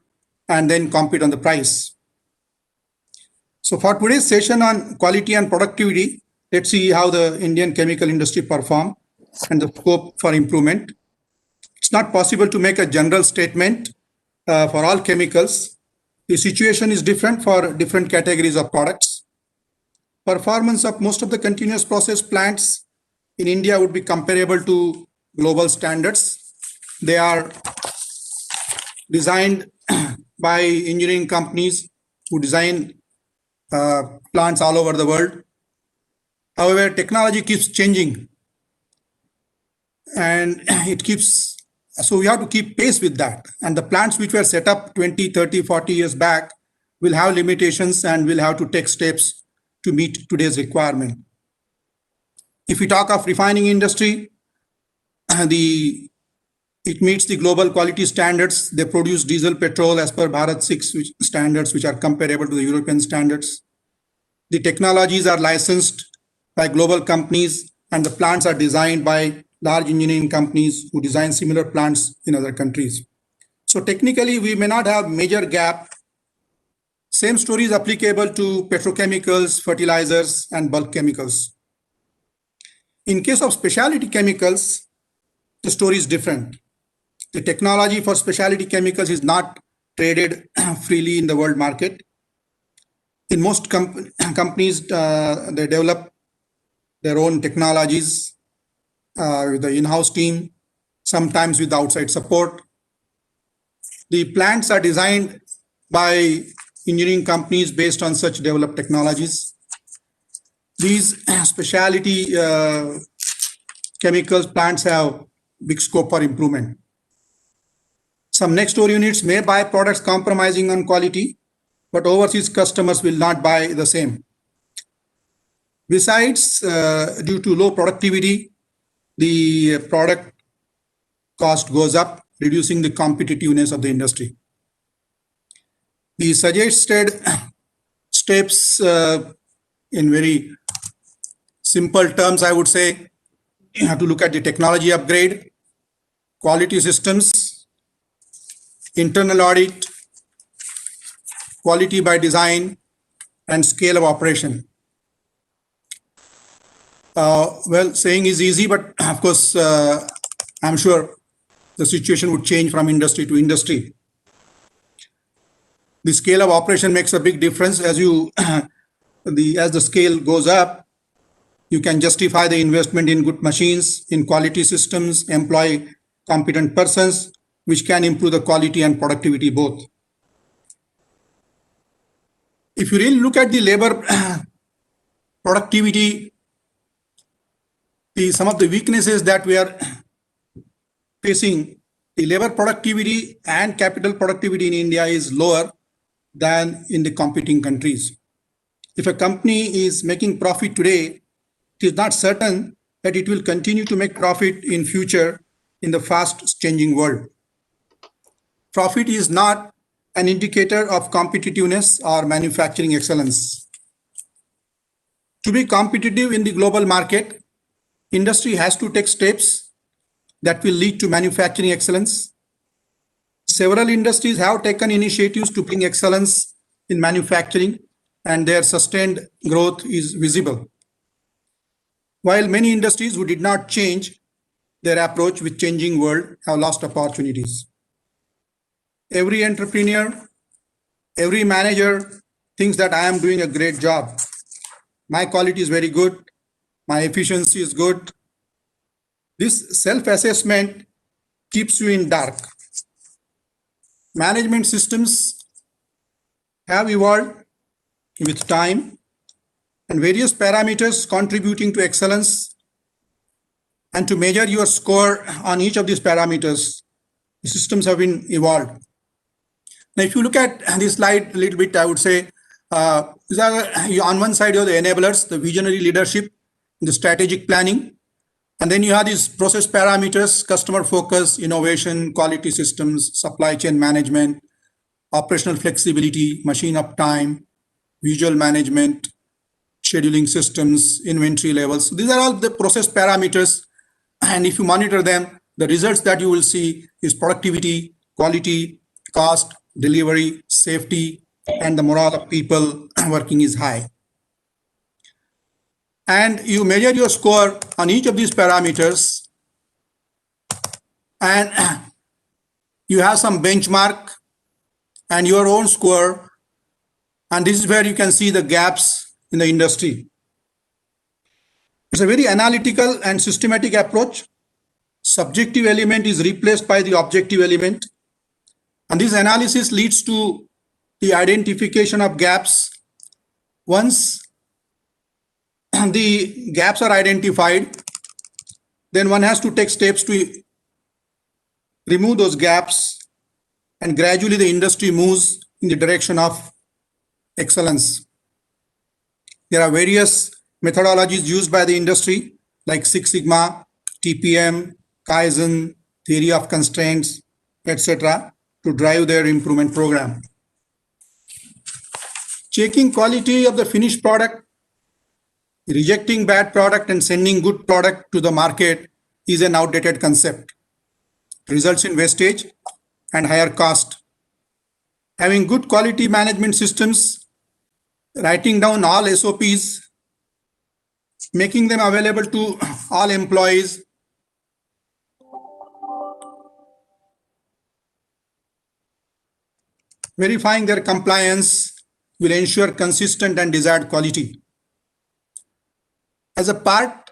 [SPEAKER 8] and then compete on the price. So for today's session on quality and productivity, let's see how the Indian chemical industry perform and the scope for improvement. It's not possible to make a general statement for all chemicals. The situation is different for different categories of products. Performance of most of the continuous process plants in India would be comparable to global standards. They are designed by engineering companies who design plants all over the world. However, technology keeps changing and so we have to keep pace with that. And the plants which were set up 20, 30, 40 years back will have limitations and will have to take steps to meet today's requirement. If we talk of refining industry, it meets the global quality standards. They produce diesel, petrol as per Bharat 6 standards, which are comparable to the European standards. The technologies are licensed by global companies, and the plants are designed by large engineering companies who design similar plants in other countries. So technically, we may not have major gap. Same story is applicable to petrochemicals, fertilizers, and bulk chemicals. In case of specialty chemicals, the story is different. The technology for specialty chemicals is not traded freely in the world market. In most companies, they develop their own technologies with the in-house team, sometimes with outside support. The plants are designed by engineering companies based on such developed technologies. These specialty chemicals plants have big scope for improvement. Some next door units may buy products compromising on quality, but overseas customers will not buy the same. Besides, due to low productivity, the product cost goes up, reducing the competitiveness of the industry. The suggested steps in very simple terms, I would say, you have to look at the technology upgrade, quality systems, internal audit, quality by design, and scale of operation. Well, saying is easy, but of course, I'm sure the situation would change from industry to industry. The scale of operation makes a big difference. As the scale goes up, you can justify the investment in good machines, in quality systems, employ competent persons, which can improve the quality and productivity both. If you really look at the labor productivity, some of the weaknesses that we are facing, the labor productivity and capital productivity in India is lower than in the competing countries. If a company is making profit today, it is not certain that it will continue to make profit in future in the fast changing world. Profit is not an indicator of competitiveness or manufacturing excellence. To be competitive in the global market, industry has to take steps that will lead to manufacturing excellence. Several industries have taken initiatives to bring excellence in manufacturing, and their sustained growth is visible. While many industries who did not change their approach with changing world have lost opportunities. Every entrepreneur, every manager thinks that I am doing a great job. My quality is very good. My efficiency is good. This self-assessment keeps you in dark. Management systems have evolved with time, and various parameters contributing to excellence, and to measure your score on each of these parameters, the systems have been evolved. Now, if you look at this slide a little bit, I would say, these are, on one side, you have the enablers, the visionary leadership, the strategic planning, and then you have these process parameters, customer focus, innovation, quality systems, supply chain management, operational flexibility, machine uptime, visual management, scheduling systems, inventory levels. These are all the process parameters, and if you monitor them, the results that you will see is productivity, quality, cost, delivery, safety, and the morale of people working is high. And you measure your score on each of these parameters, and you have some benchmark and your own score, and this is where you can see the gaps in the industry. It's a very analytical and systematic approach. Subjective element is replaced by the objective element, and this analysis leads to the identification of gaps. Once the gaps are identified, then one has to take steps to remove those gaps, and gradually the industry moves in the direction of excellence. There are various methodologies used by the industry like Six Sigma, TPM, Kaizen, theory of constraints, etc. to drive their improvement program. Checking quality of the finished product, rejecting bad product and sending good product to the market is an outdated concept. It results in wastage and higher cost. Having good quality management systems, writing down all SOPs, making them available to all employees, verifying their compliance will ensure consistent and desired quality. As a part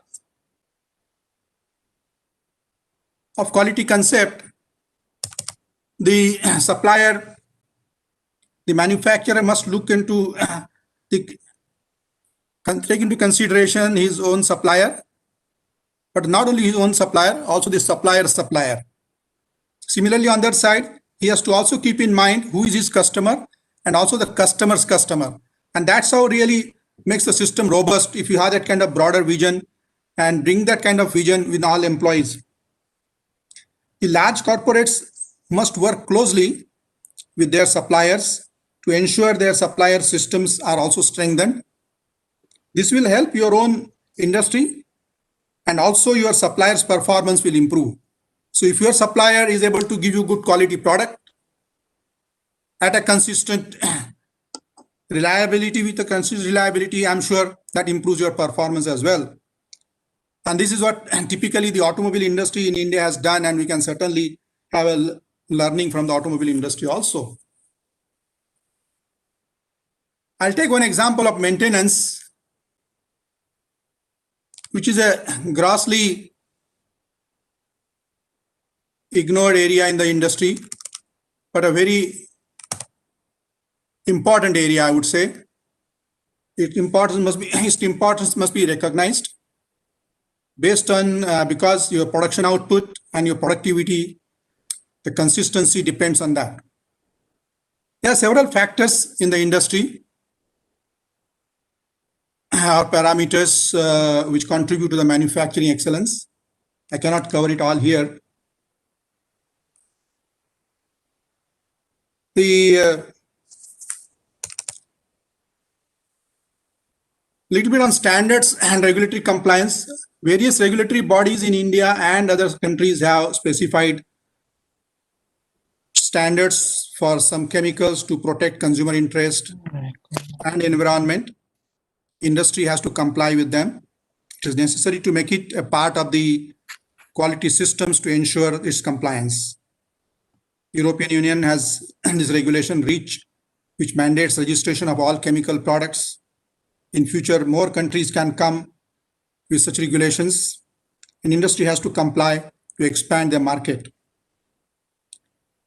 [SPEAKER 8] of quality concept, the supplier, the manufacturer must look into take into consideration his own supplier, but not only his own supplier, also the supplier's supplier. Similarly, on that side, he has to also keep in mind who is his customer and also the customer's customer. And that's how really makes the system robust if you have that kind of broader vision and bring that kind of vision with all employees. The large corporates must work closely with their suppliers to ensure their supplier systems are also strengthened. This will help your own industry, and also your supplier's performance will improve. So if your supplier is able to give you good quality product at a consistent reliability, with a consistent reliability, I'm sure that improves your performance as well. And this is what typically the automobile industry in India has done, and we can certainly have a learning from the automobile industry also. I'll take one example of maintenance, which is a grossly ignored area in the industry, but a very important area, I would say. Its importance must be recognized based on because your production output and your productivity, the consistency depends on that. There are several factors in the industry or parameters which contribute to the manufacturing excellence. I cannot cover it all here. The little bit on standards and regulatory compliance. Various regulatory bodies in India and other countries have specified standards for some chemicals to protect consumer interest and environment. Industry has to comply with them. It is necessary to make it a part of the quality systems to ensure its compliance. European Union has this regulation REACH, which mandates registration of all chemical products. In future, more countries can come with such regulations, and industry has to comply to expand their market.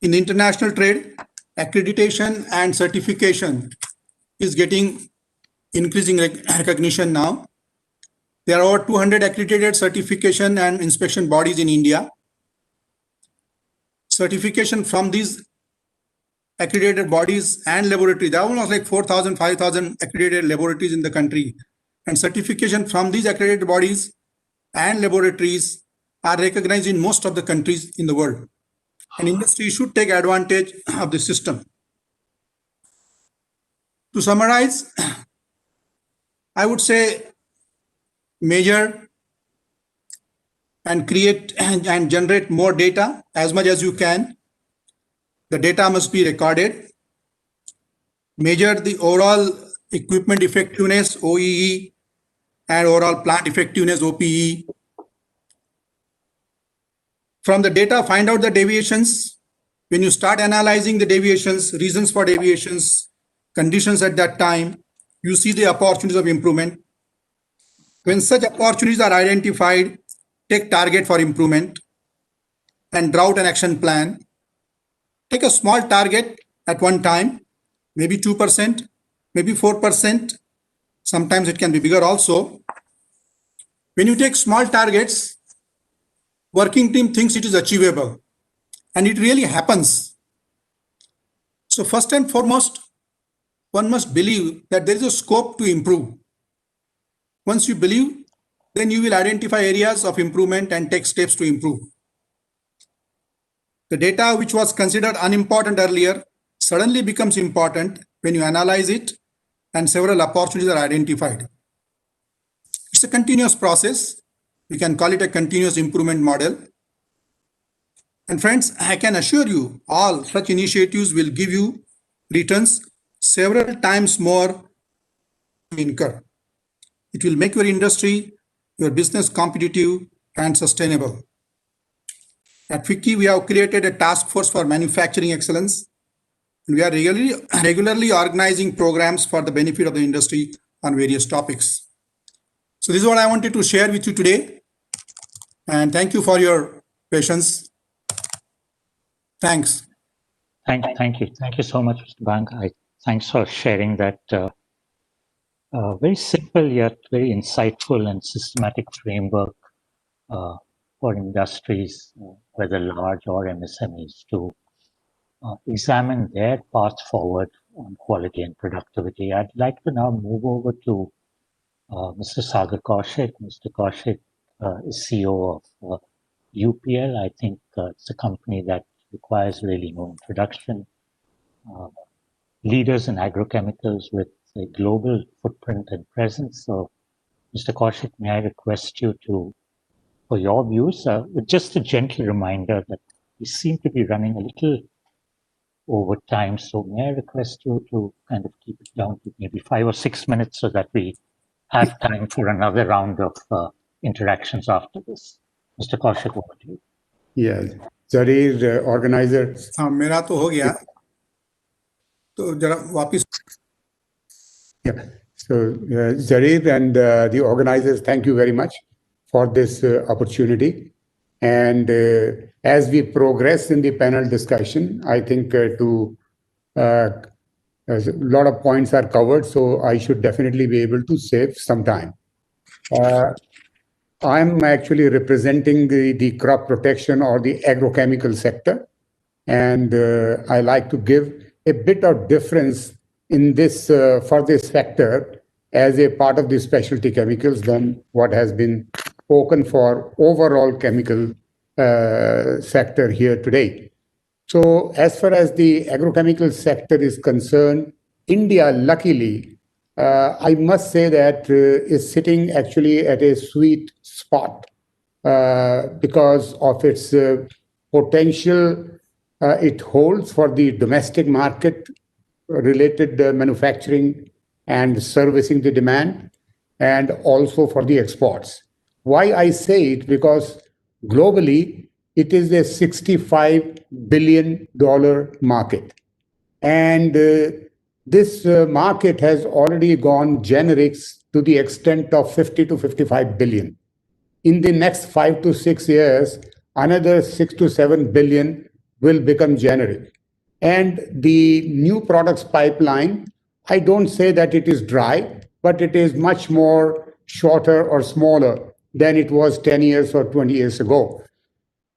[SPEAKER 8] In international trade, accreditation and certification is getting increasing recognition now. There are over 200 accredited certification and inspection bodies in India. Certification from these accredited bodies and laboratories, there are almost like 4,000, 5,000 accredited laboratories in the country. And certification from these accredited bodies and laboratories are recognized in most of the countries in the world. And industry should take advantage of the system. To summarize, I would say measure and create and generate more data as much as you can. the data must be recorded, measure the overall equipment effectiveness, OEE, and overall plant effectiveness, OPE. From the data, find out the deviations. When you start analyzing the deviations, reasons for deviations, conditions at that time, you see the opportunities of improvement. When such opportunities are identified, take target for improvement and draw out an action plan. Take a small target at one time, maybe 2%, maybe 4%. Sometimes it can be bigger also. When you take small targets, working team thinks it is achievable, and it really happens. So first and foremost, one must believe that there is a scope to improve. Once you believe, then you will identify areas of improvement and take steps to improve. The data which was considered unimportant earlier suddenly becomes important when you analyze it and several opportunities are identified. It's a continuous process. We can call it a continuous improvement model. And friends, I can assure you all such initiatives will give you returns several times more to incur. It will make your industry, your business competitive and sustainable. At FICCI, we have created a task force for manufacturing excellence. We are regularly organizing programs for the benefit of the industry on various topics. So this is what I wanted to share with you today. And thank you for your patience. Thanks.
[SPEAKER 3] Thank you. Thank you so much, Mr. Bang. Thanks for sharing that very simple yet very insightful and systematic framework for industries, whether large or MSMEs, to examine their path forward on quality and productivity. I'd like to now move over to Mr. Sagar Kaushik. Mr. Kaushik is CEO of UPL. I think it's a company that requires really no introduction. Leaders in agrochemicals with a global footprint and presence. So, Mr. Kaushik, may I request you for your views, with just a gentle reminder that we seem to be running a little over time. So may I request you to kind of keep it down to maybe 5 or 6 minutes so that we have time for another round of interactions after this. Mr. Kaushik, over to you.
[SPEAKER 9] Yeah, Zarir, organizer.
[SPEAKER 8] मेरा तो हो गया. तो जरा वापिस.
[SPEAKER 9] Yeah. So Zarir and the organizers, thank you very much for this opportunity. And as we progress in the panel discussion, I think a lot of points are covered, so I should definitely be able to save some time. I'm actually representing the crop protection or the agrochemical sector, and I like to give a bit of difference in this for this sector as a part of the specialty chemicals than what has been spoken for overall chemical sector here today. So as far as the agrochemical sector is concerned, India, luckily, I must say that is sitting actually at a sweet spot because of its potential it holds for the domestic market related manufacturing and servicing the demand, and also for the exports. Why I say it? Because globally, it is a $65 billion market. And this market has already gone generics to the extent of 50 to 55 billion. In the next 5 to 6 years, another 6 to 7 billion will become generic. And the new products pipeline, I don't say that it is dry, but it is much more shorter or smaller than it was 10 years or 20 years ago.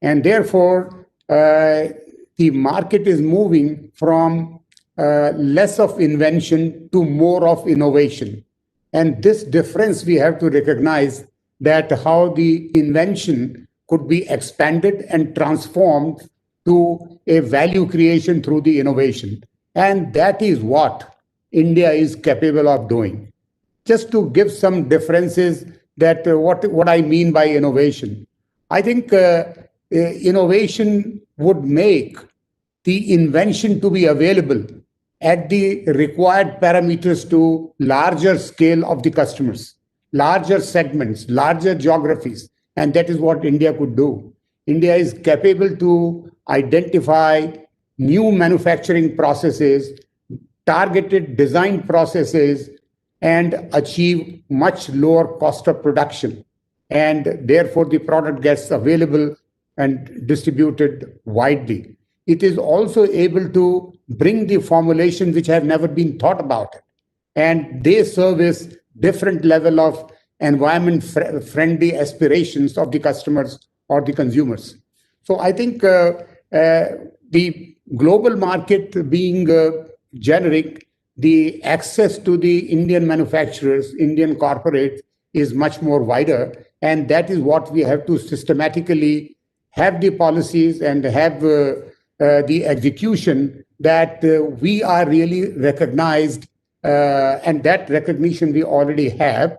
[SPEAKER 9] And therefore, the market is moving from less of invention to more of innovation. And this difference we have to recognize, that how the invention could be expanded and transformed to a value creation through the innovation. And that is what India is capable of doing. Just to give some differences that what I mean by innovation. I think innovation would make the invention to be available at the required parameters to larger scale of the customers, larger segments, larger geographies. And that is what India could do. India is capable to identify new manufacturing processes, targeted design processes, and achieve much lower cost of production. And therefore, the product gets available and distributed widely. It is also able to bring the formulations which have never been thought about. And they service different level of environment-friendly aspirations of the customers or the consumers. So I think the global market being generic, the access to the Indian manufacturers, Indian corporates is much more wider. And that is what we have to systematically have the policies and have the execution that we are really recognized, and that recognition we already have.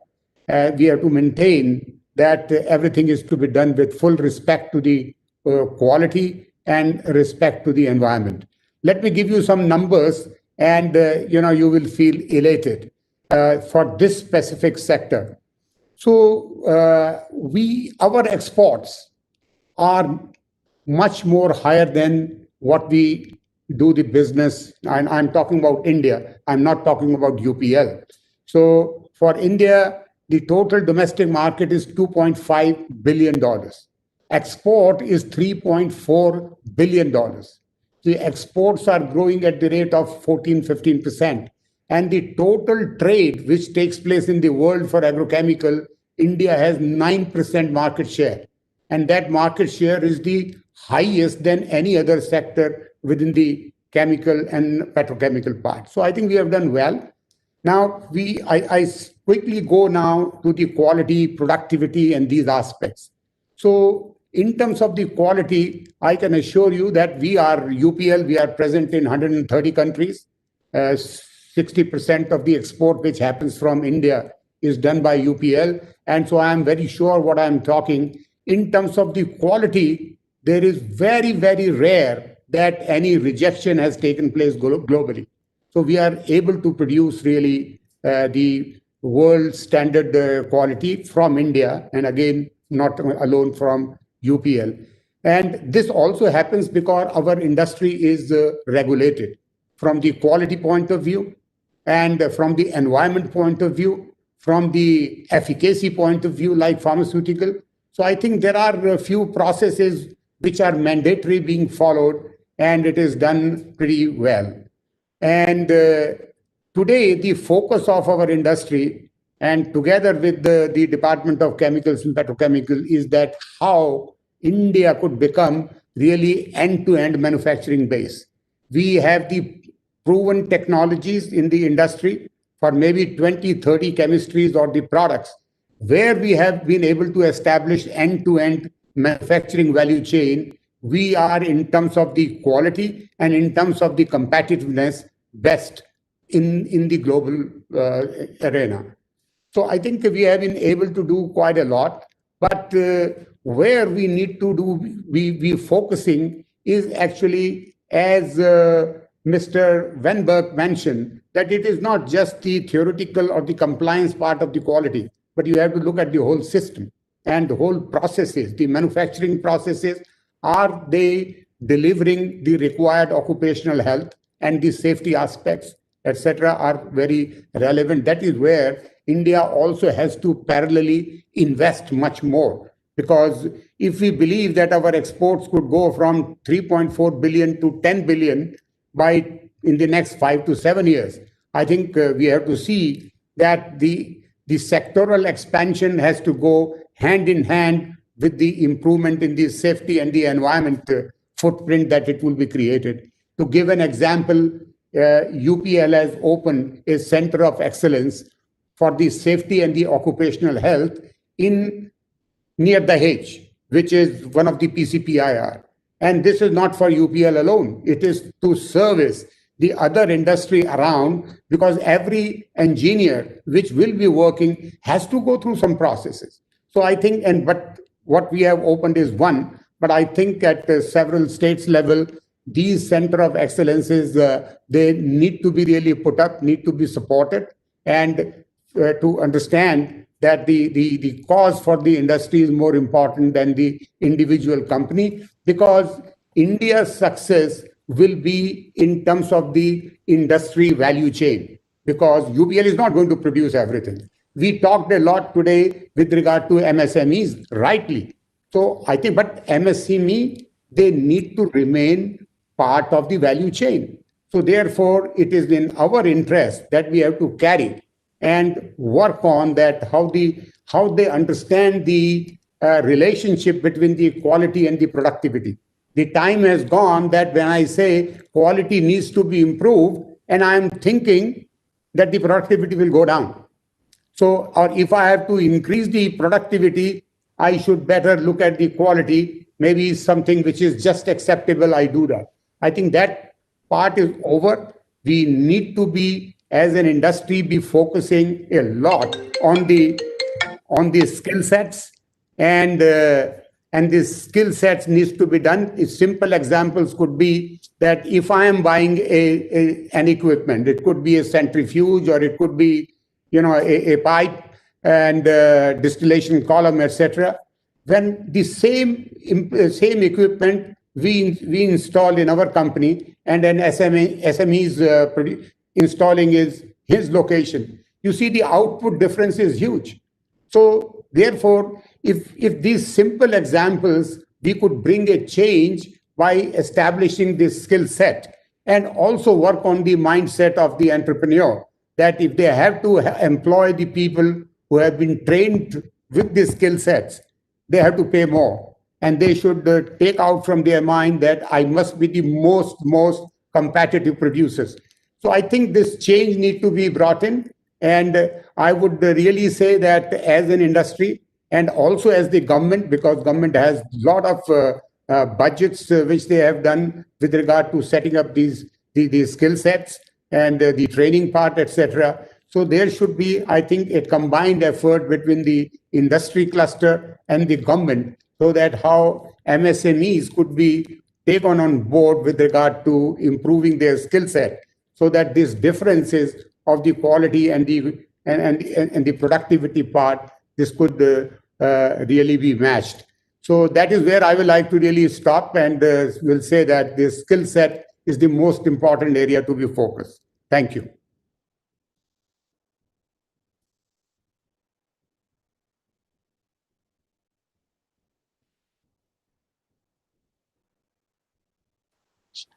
[SPEAKER 9] We have to maintain that everything is to be done with full respect to the quality and respect to the environment. Let me give you some numbers, and you will feel elated for this specific sector. So our exports are much more higher than what we do the business. And I'm talking about India. I'm not talking about UPL. So for India, the total domestic market is $2.5 billion. Export is $3.4 billion. The exports are growing at the rate of 14-15%. And the total trade which takes place in the world for agrochemical, India has 9% market share. And that market share is the highest than any other sector within the chemical and petrochemical part. So I think we have done well. Now, I quickly go now to the quality, productivity, and these aspects. So in terms of the quality, I can assure you that we are UPL, we are present in 130 countries. 60% of the export which happens from India is done by UPL. And so I am very sure what I am talking. In terms of the quality, there is very, very rare that any rejection has taken place globally. So we are able to produce really the world standard quality from India, and again, not alone from UPL. And this also happens because our industry is regulated from the quality point of view, and from the environment point of view, from the efficacy point of view, like pharmaceutical. So I think there are a few processes which are mandatory being followed, and it is done pretty well. And today, the focus of our industry, and together with the Department of Chemicals and Petrochemicals, is that how India could become really end-to-end manufacturing base. We have the proven technologies in the industry for maybe 20, 30 chemistries or the products, where we have been able to establish end-to-end manufacturing value chain. We are, in terms of the quality and in terms of the competitiveness, best in the global arena. So I think we have been able to do quite a lot, but where we need to do, we focusing is actually, as Mr. Wenberg mentioned, that it is not just the theoretical or the compliance part of the quality, but you have to look at the whole system and the whole processes, the manufacturing processes. Are they delivering the required occupational health and the safety aspects, etc., are very relevant. That is where India also has to parallelly invest much more. Because if we believe that our exports could go from 3.4 billion to 10 billion in the next 5 to 7 years, I think we have to see that the sectoral expansion has to go hand in hand with the improvement in the safety and the environment footprint that it will be created. To give an example, UPL has opened a center of excellence for the safety and the occupational health near Dahej, which is one of the PCPIR. And this is not for UPL alone. It is to service the other industry around, because every engineer which will be working has to go through some processes. So I think, but what we have opened is one, but I think at several states level, these center of excellences, they need to be really put up, need to be supported, and to understand that the cause for the industry is more important than the individual company, because India's success will be in terms of the industry value chain, because UPL is not going to produce everything. We talked a lot today with regard to MSMEs, rightly. So I think, but MSME, they need to remain part of the value chain. So therefore, it is in our interest that we have to carry and work on that, how they understand the relationship between the quality and the productivity. The time has gone that when I say quality needs to be improved, and I'm thinking that the productivity will go down. So, or if I have to increase the productivity, I should better look at the quality, maybe something which is just acceptable, I do that. I think that part is over. We need to be, as an industry, be focusing a lot on the skill sets, and these skill sets needs to be done. Simple examples could be that if I am buying an equipment, it could be a centrifuge, or it could be a pipe and distillation column, etc. When the same equipment we install in our company, and an SME's installing his location, you see the output difference is huge. So therefore, if these simple examples, we could bring a change by establishing this skill set, and also work on the mindset of the entrepreneur, that if they have to employ the people who have been trained with these skill sets, they have to pay more. And they should take out from their mind that I must be the most competitive producers. So I think this change needs to be brought in. And I would really say that as an industry, and also as the government, because government has a lot of budgets which they have done with regard to setting up these skill sets and the training part, etc. So there should be, I think, a combined effort between the industry cluster and the government, so that how MSMEs could be taken on board with regard to improving their skill set, so that these differences of the quality and the productivity part, this could really be matched. So that is where I would like to really stop, and will say that this skill set is the most important area to be focused. Thank you.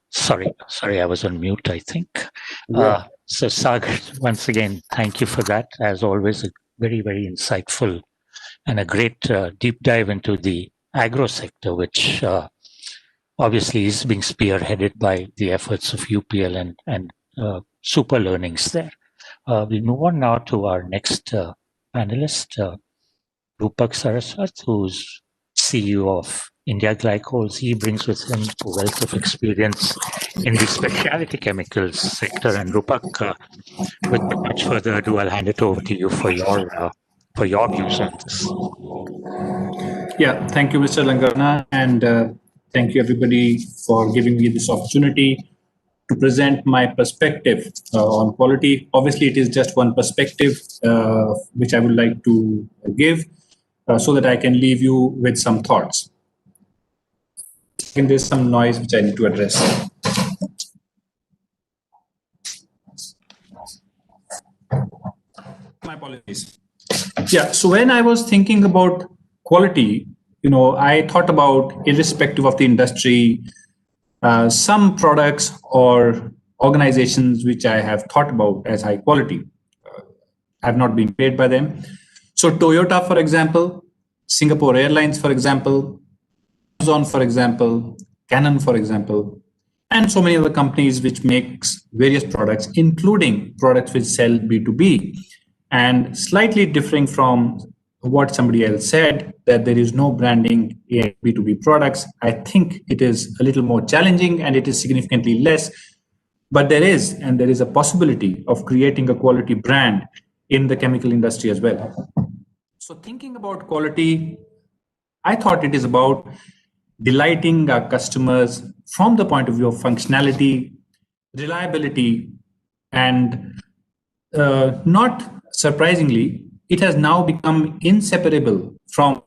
[SPEAKER 3] Sorry, I was on mute, I think.
[SPEAKER 9] Yeah.
[SPEAKER 3] So Sagar, once again, thank you for that. As always, a very, very insightful and a great deep dive into the agro sector, which obviously is being spearheaded by the efforts of UPL and super learnings there. We move on now to our next panelist, Rupak Saraswat, who's CEO of India Glycols. He brings with him a wealth of experience in the specialty chemicals sector. And Rupak, without much further ado, I'll hand it over to you for your views on this.
[SPEAKER 10] Yeah, thank you, Mr. Langana, and thank you everybody for giving me this opportunity to present my perspective on quality. Obviously, it is just one perspective which I would like to give so that I can leave you with some thoughts. And there's some noise which I need to address. My apologies. Yeah, so when I was thinking about quality, I thought about, irrespective of the industry, some products or organizations which I have thought about as high quality. I have not been paid by them. So Toyota, for example, Singapore Airlines, for example, Amazon, for example, Canon, for example, and so many other companies which makes various products, including products which sell B2B. And slightly differing from what somebody else said, that there is no branding in B2B products, I think it is a little more challenging and it is significantly less. But there is, and there is a possibility of creating a quality brand in the chemical industry as well. So thinking about quality, I thought it is about delighting our customers from the point of view of functionality, reliability, and not surprisingly, it has now become inseparable from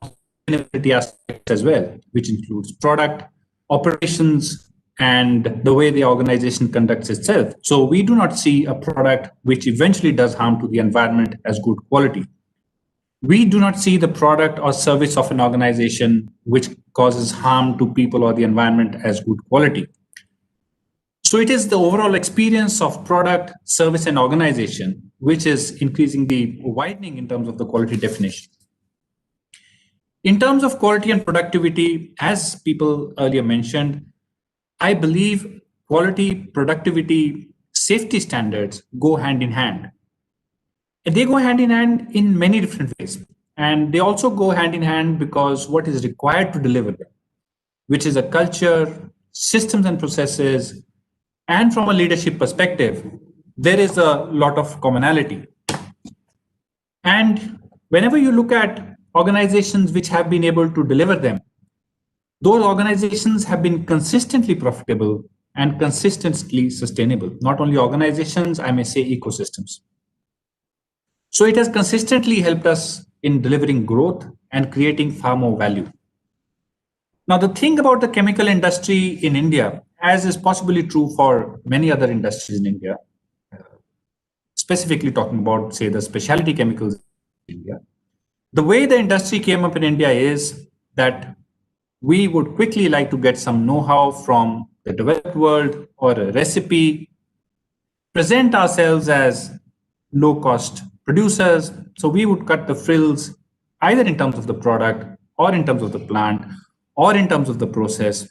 [SPEAKER 10] sustainability aspects as well, which includes product, operations, and the way the organization conducts itself. So we do not see a product which eventually does harm to the environment as good quality. We do not see the product or service of an organization which causes harm to people or the environment as good quality. So it is the overall experience of product, service, and organization which is increasingly widening in terms of the quality definition. In terms of quality and productivity, as people earlier mentioned, I believe quality, productivity, safety standards go hand in hand. And they go hand in hand in many different ways. And they also go hand in hand because what is required to deliver them, which is a culture, systems and processes, and from a leadership perspective, there is a lot of commonality. And whenever you look at organizations which have been able to deliver them, those organizations have been consistently profitable and consistently sustainable. Not only organizations, I may say ecosystems. So it has consistently helped us in delivering growth and creating far more value. Now, the thing about the chemical industry in India, as is possibly true for many other industries in India, specifically talking about, say, the specialty chemicals in India, the way the industry came up in India is that we would quickly like to get some know-how from the developed world or a recipe, present ourselves as low-cost producers. So we would cut the frills either in terms of the product or in terms of the plant or in terms of the process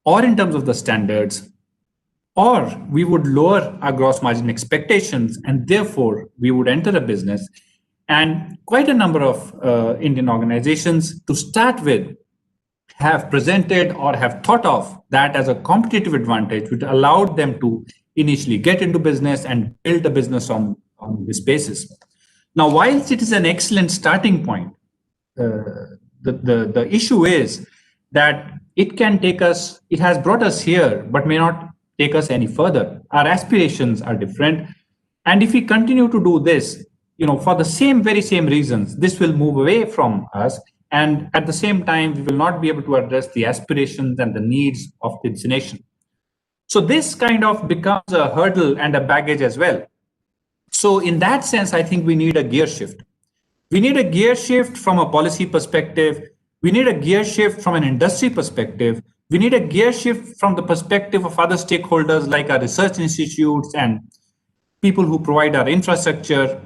[SPEAKER 10] or in terms of the standards, or we would lower our gross margin expectations and therefore we would enter a business. And quite a number of Indian organizations to start with have presented or have thought of that as a competitive advantage, which allowed them to initially get into business and build a business on this basis. Now, whilst it is an excellent starting point, the issue is that it can take us, it has brought us here, but may not take us any further. Our aspirations are different. And if we continue to do this, for the very same reasons, this will move away from us. And at the same time, we will not be able to address the aspirations and the needs of the destination. So this kind of becomes a hurdle and a baggage as well. So in that sense, I think we need a gear shift. We need a gear shift from a policy perspective. We need a gear shift from an industry perspective. We need a gear shift from the perspective of other stakeholders like our research institutes and people who provide our infrastructure.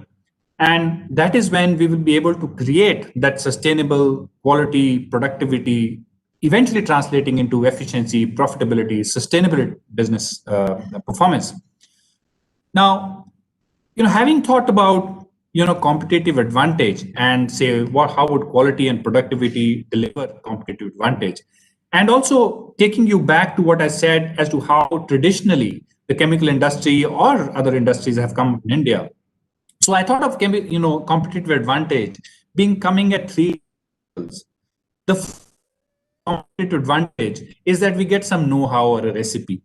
[SPEAKER 10] And that is when we will be able to create that sustainable quality, productivity, eventually translating into efficiency, profitability, sustainable business performance. Now, having thought about, competitive advantage and say, how would quality and productivity deliver competitive advantage? And also taking you back to what I said as to how traditionally the chemical industry or other industries have come in India. So I thought of competitive advantage coming at three levels. The competitive advantage is that we get some know-how or a recipe.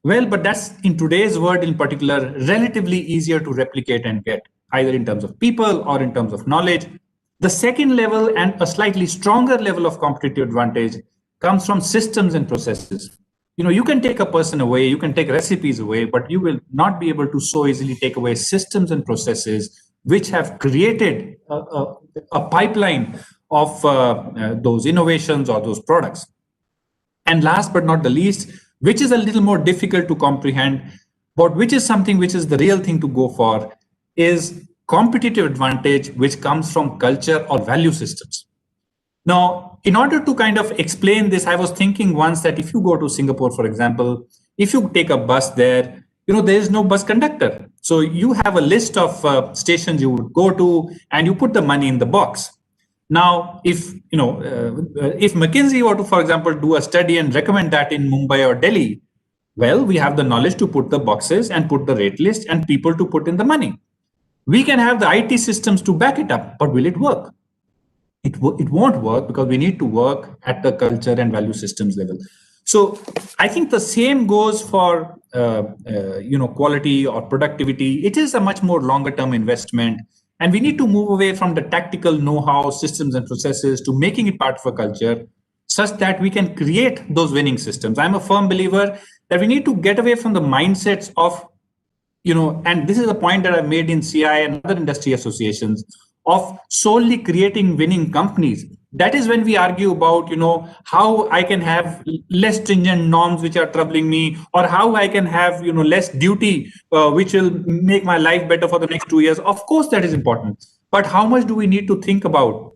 [SPEAKER 10] Well, but that's in today's world in particular, relatively easier to replicate and get, either in terms of people or in terms of knowledge. The second level and a slightly stronger level of competitive advantage comes from systems and processes. You can take a person away, you can take recipes away, but you will not be able to so easily take away systems and processes which have created a pipeline of those innovations or those products. And last but not the least, which is a little more difficult to comprehend, but which is something which is the real thing to go for, is competitive advantage which comes from culture or value systems. Now, in order to kind of explain this, I was thinking once that if you go to Singapore, for example, if you take a bus there, there is no bus conductor. So you have a list of stations you would go to and you put the money in the box. Now, if McKinsey were to, for example, do a study and recommend that in Mumbai or Delhi, well, we have the knowledge to put the boxes and put the rate list and people to put in the money. We can have the IT systems to back it up, but will it work? it won't work, because we need to work at the culture and value systems level. So I think the same goes for quality or productivity. It is a much more longer term investment, and we need to move away from the tactical know-how, systems and processes to making it part of a culture, such that we can create those winning systems. I'm a firm believer that we need to get away from the mindsets of, and this is a point that I've made in CI and other industry associations, of solely creating winning companies. That is when we argue about, how I can have less stringent norms which are troubling me, or how I can have, less duty, which will make my life better for the next 2 years. Of course, that is important. But how much do we need to think about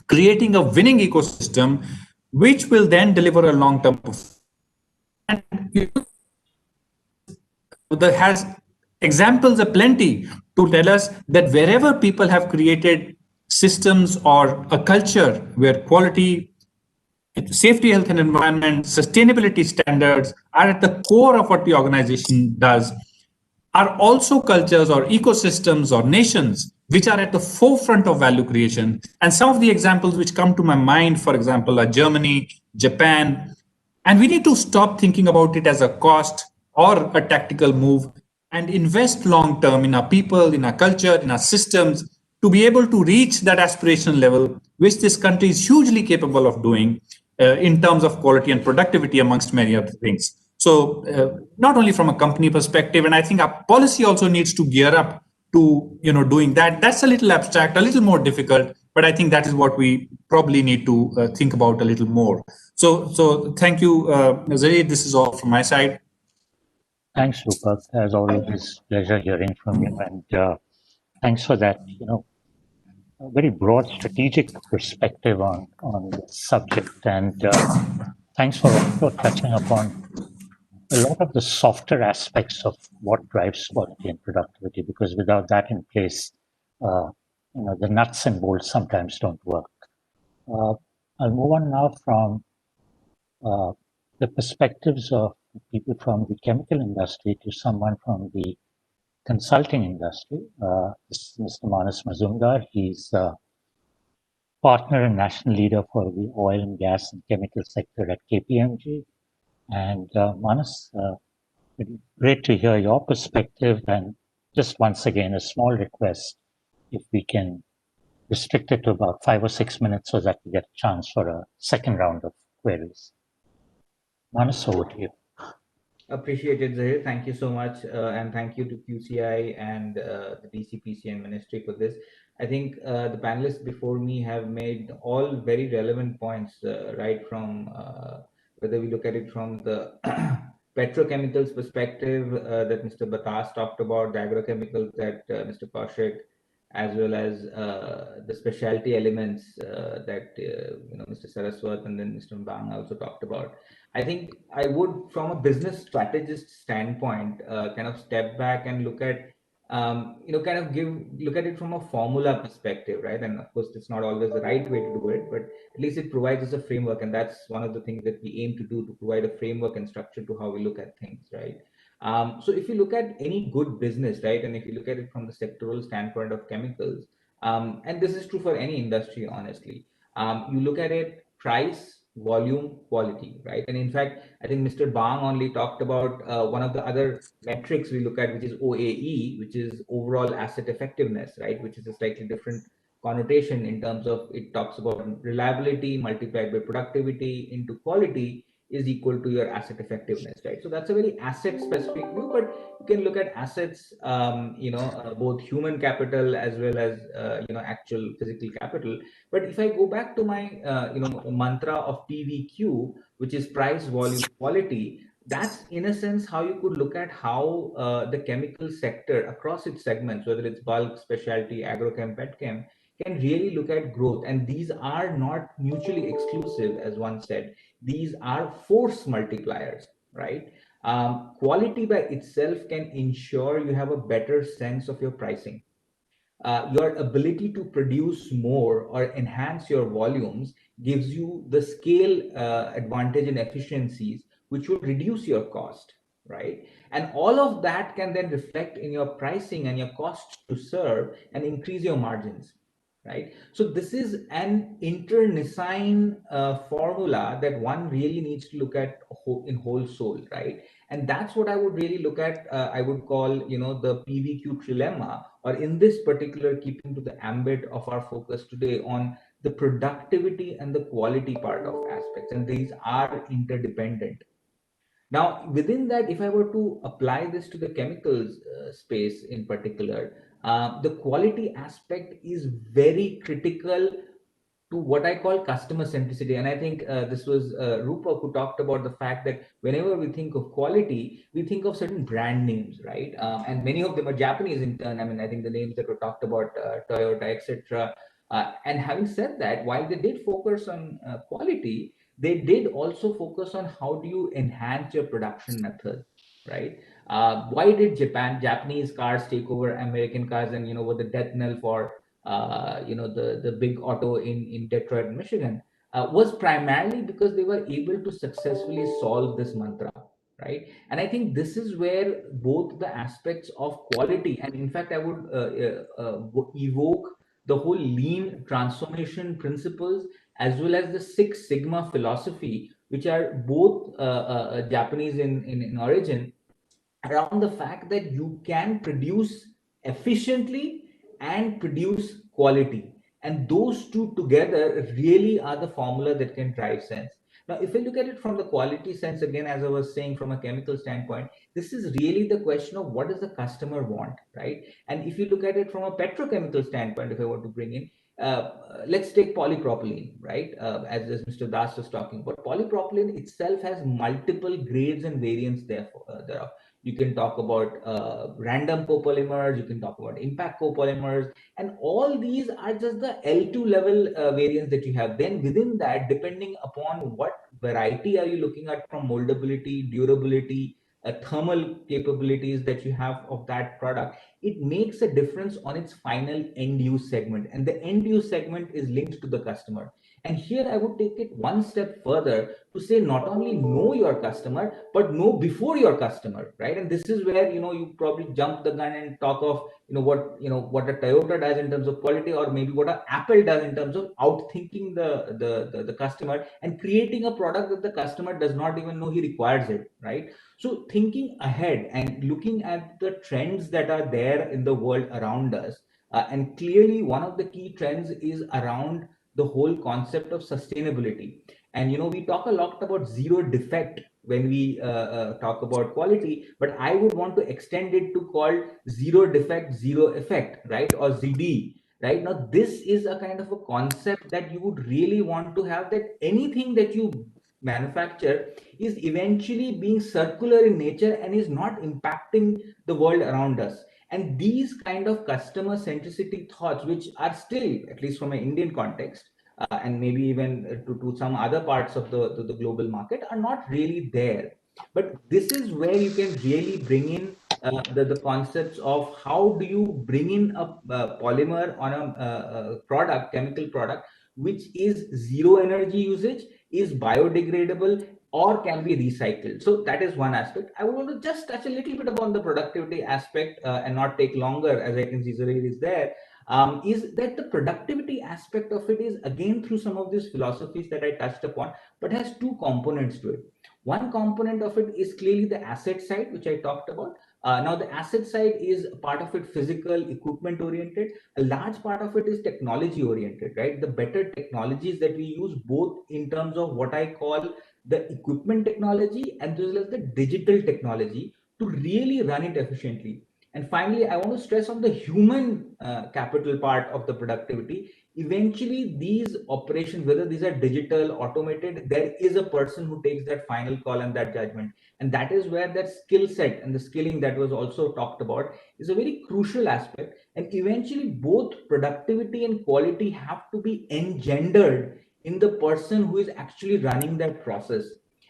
[SPEAKER 10] creating a winning ecosystem, which will then deliver a long-term performance? And there has examples aplenty to tell us that wherever people have created systems or a culture where quality, safety, health and environment, sustainability standards are at the core of what the organization does, are also cultures or ecosystems or nations which are at the forefront of value creation. And some of the examples which come to my mind, for example, are Germany, Japan. And we need to stop thinking about it as a cost or a tactical move, and invest long term in our people, in our culture, in our systems, to be able to reach that aspiration level, which this country is hugely capable of doing in terms of quality and productivity, amongst many other things. So not only from a company perspective, and I think our policy also needs to gear up to doing that. That's a little abstract, a little more difficult, but I think that is what we probably need to think about a little more. So thank you, Zaid. This is all from my side.
[SPEAKER 3] Thanks, Rupak. As always, pleasure hearing from you, and thanks for that. A very broad strategic perspective on the subject, and thanks for also touching upon a lot of the softer aspects of what drives quality and productivity, because without that in place, the nuts and bolts sometimes don't work. I'll move on now from the perspectives of people from the chemical industry to someone from the consulting industry. This is Mr. Manas Mazumdar. He's partner and national leader for the oil and gas and chemical sector at KPMG. And Manas, great to hear your perspective. And just once again, a small request, if we can restrict it to about 5 or 6 minutes so that we get a chance for a second round of queries. Manas, over to you.
[SPEAKER 11] Appreciated, Zahir. Thank you so much. And thank you to QCI and the DCPCN Ministry for this. I think the panelists before me have made all very relevant points, right from whether we look at it from the petrochemicals perspective that Mr. Batas talked about, the agrochemicals that Mr. Kaushik, as well as the specialty elements that Mr. Saraswat and then Mr. Bang also talked about. I think I would, from a business strategist standpoint, kind of step back and look at, look at it from a formula perspective, right? And of course, it's not always the right way to do it, but at least it provides us a framework, and that's one of the things that we aim to do, to provide a framework and structure to how we look at things, right? So if you look at any good business, right, and if you look at it from the sectoral standpoint of chemicals, and this is true for any industry, honestly, you look at it, price, volume, quality, right? And in fact, I think Mr. Bang only talked about one of the other metrics we look at, which is OAE, which is overall asset effectiveness, right? Which is a slightly different connotation in terms of, it talks about reliability multiplied by productivity into quality is equal to your asset effectiveness, right? So that's a very asset specific view, but you can look at assets, both human capital as well as, actual physical capital. But if I go back to my, mantra of PVQ, which is price, volume, quality, that's in a sense how you could look at how the chemical sector across its segments, whether it's bulk, specialty, agrochem, petchem, can really look at growth. And these are not mutually exclusive, as one said. These are force multipliers, right? Quality by itself can ensure you have a better sense of your pricing. Your ability to produce more or enhance your volumes gives you the scale advantage and efficiencies, which will reduce your cost, right? And all of that can then reflect in your pricing and your cost to serve and increase your margins. right? So this is an internecine formula that one really needs to look at in whole soul, right? And that's what I would really look at. I would call, you know, the PVQ trilemma, or in this particular, keeping to the ambit of our focus today on the productivity and the quality part of aspects, and these are interdependent. Now, within that, if I were to apply this to the chemicals space in particular, the quality aspect is very critical to what I call customer centricity. And I think this was Rupa who talked about the fact that whenever we think of quality, we think of certain brand names, right? And many of them are Japanese in turn. I mean, I think the names that were talked about, Toyota, etc. And having said that, while they did focus on quality, they did also focus on how do you enhance your production method, right? Why did Japanese cars take over American cars, and, you know, were the death knell for you know, the big auto in Detroit, Michigan, was primarily because they were able to successfully solve this mantra, right? And I think this is where both the aspects of quality, and in fact, I would evoke the whole lean transformation principles as well as the Six Sigma philosophy, which are both Japanese in origin, around the fact that you can produce efficiently and produce quality, and those two together really are the formula that can drive sense. Now, if we look at it from the quality sense, again, as I was saying, from a chemical standpoint, this is really the question of what does the customer want, right? And if you look at it from a petrochemical standpoint, if I were to bring in, let's take polypropylene, right? As Mr. Das was talking about, polypropylene itself has multiple grades and variants thereof. You can talk about random copolymers, you can talk about impact copolymers, and all these are just the L2 level variants that you have. Then within that, depending upon what variety are you looking at from moldability, durability, thermal capabilities that you have of that product, it makes a difference on its final end use segment. And the end use segment is linked to the customer. And here I would take it one step further to say not only know your customer, but know before your customer, right? And this is where, you know, you probably jump the gun and talk of, you know, what a Toyota does in terms of quality, or maybe what a Apple does in terms of outthinking the customer and creating a product that the customer does not even know he requires it, right? So thinking ahead and looking at the trends that are there in the world around us, and clearly one of the key trends is around the whole concept of sustainability. And, you know, we talk a lot about zero defect when we talk about quality, but I would want to extend it to call zero defect, zero effect, right? Or ZD, right? Now, this is a kind of a concept that you would really want to have, that anything that you manufacture is eventually being circular in nature and is not impacting the world around us. And these kind of customer centricity thoughts, which are still, at least from an Indian context, and maybe even to some other parts of the global market, are not really there. But this is where you can really bring in the concepts of how do you bring in a polymer on a product, chemical product, which is zero energy usage, is biodegradable, or can be recycled. So that is one aspect. I want to just touch a little bit upon the productivity aspect and not take longer, as I can see Zarir is there. Is that the productivity aspect of it is again through some of these philosophies that I touched upon, but has two components to it. One component of it is clearly the asset side, which I talked about. Now, the asset side is part of it physical, equipment oriented. A large part of it is technology oriented, right? The better technologies that we use, both in terms of what I call the equipment technology and as well as the digital technology, to really run it efficiently. And finally, I want to stress on the human capital part of the productivity. Eventually, these operations, whether these are digital, automated, there is a person who takes that final call and that judgment. And that is where that skill set and the skilling that was also talked about is a very crucial aspect. And eventually, both productivity and quality have to be engendered in the person who is actually running that process.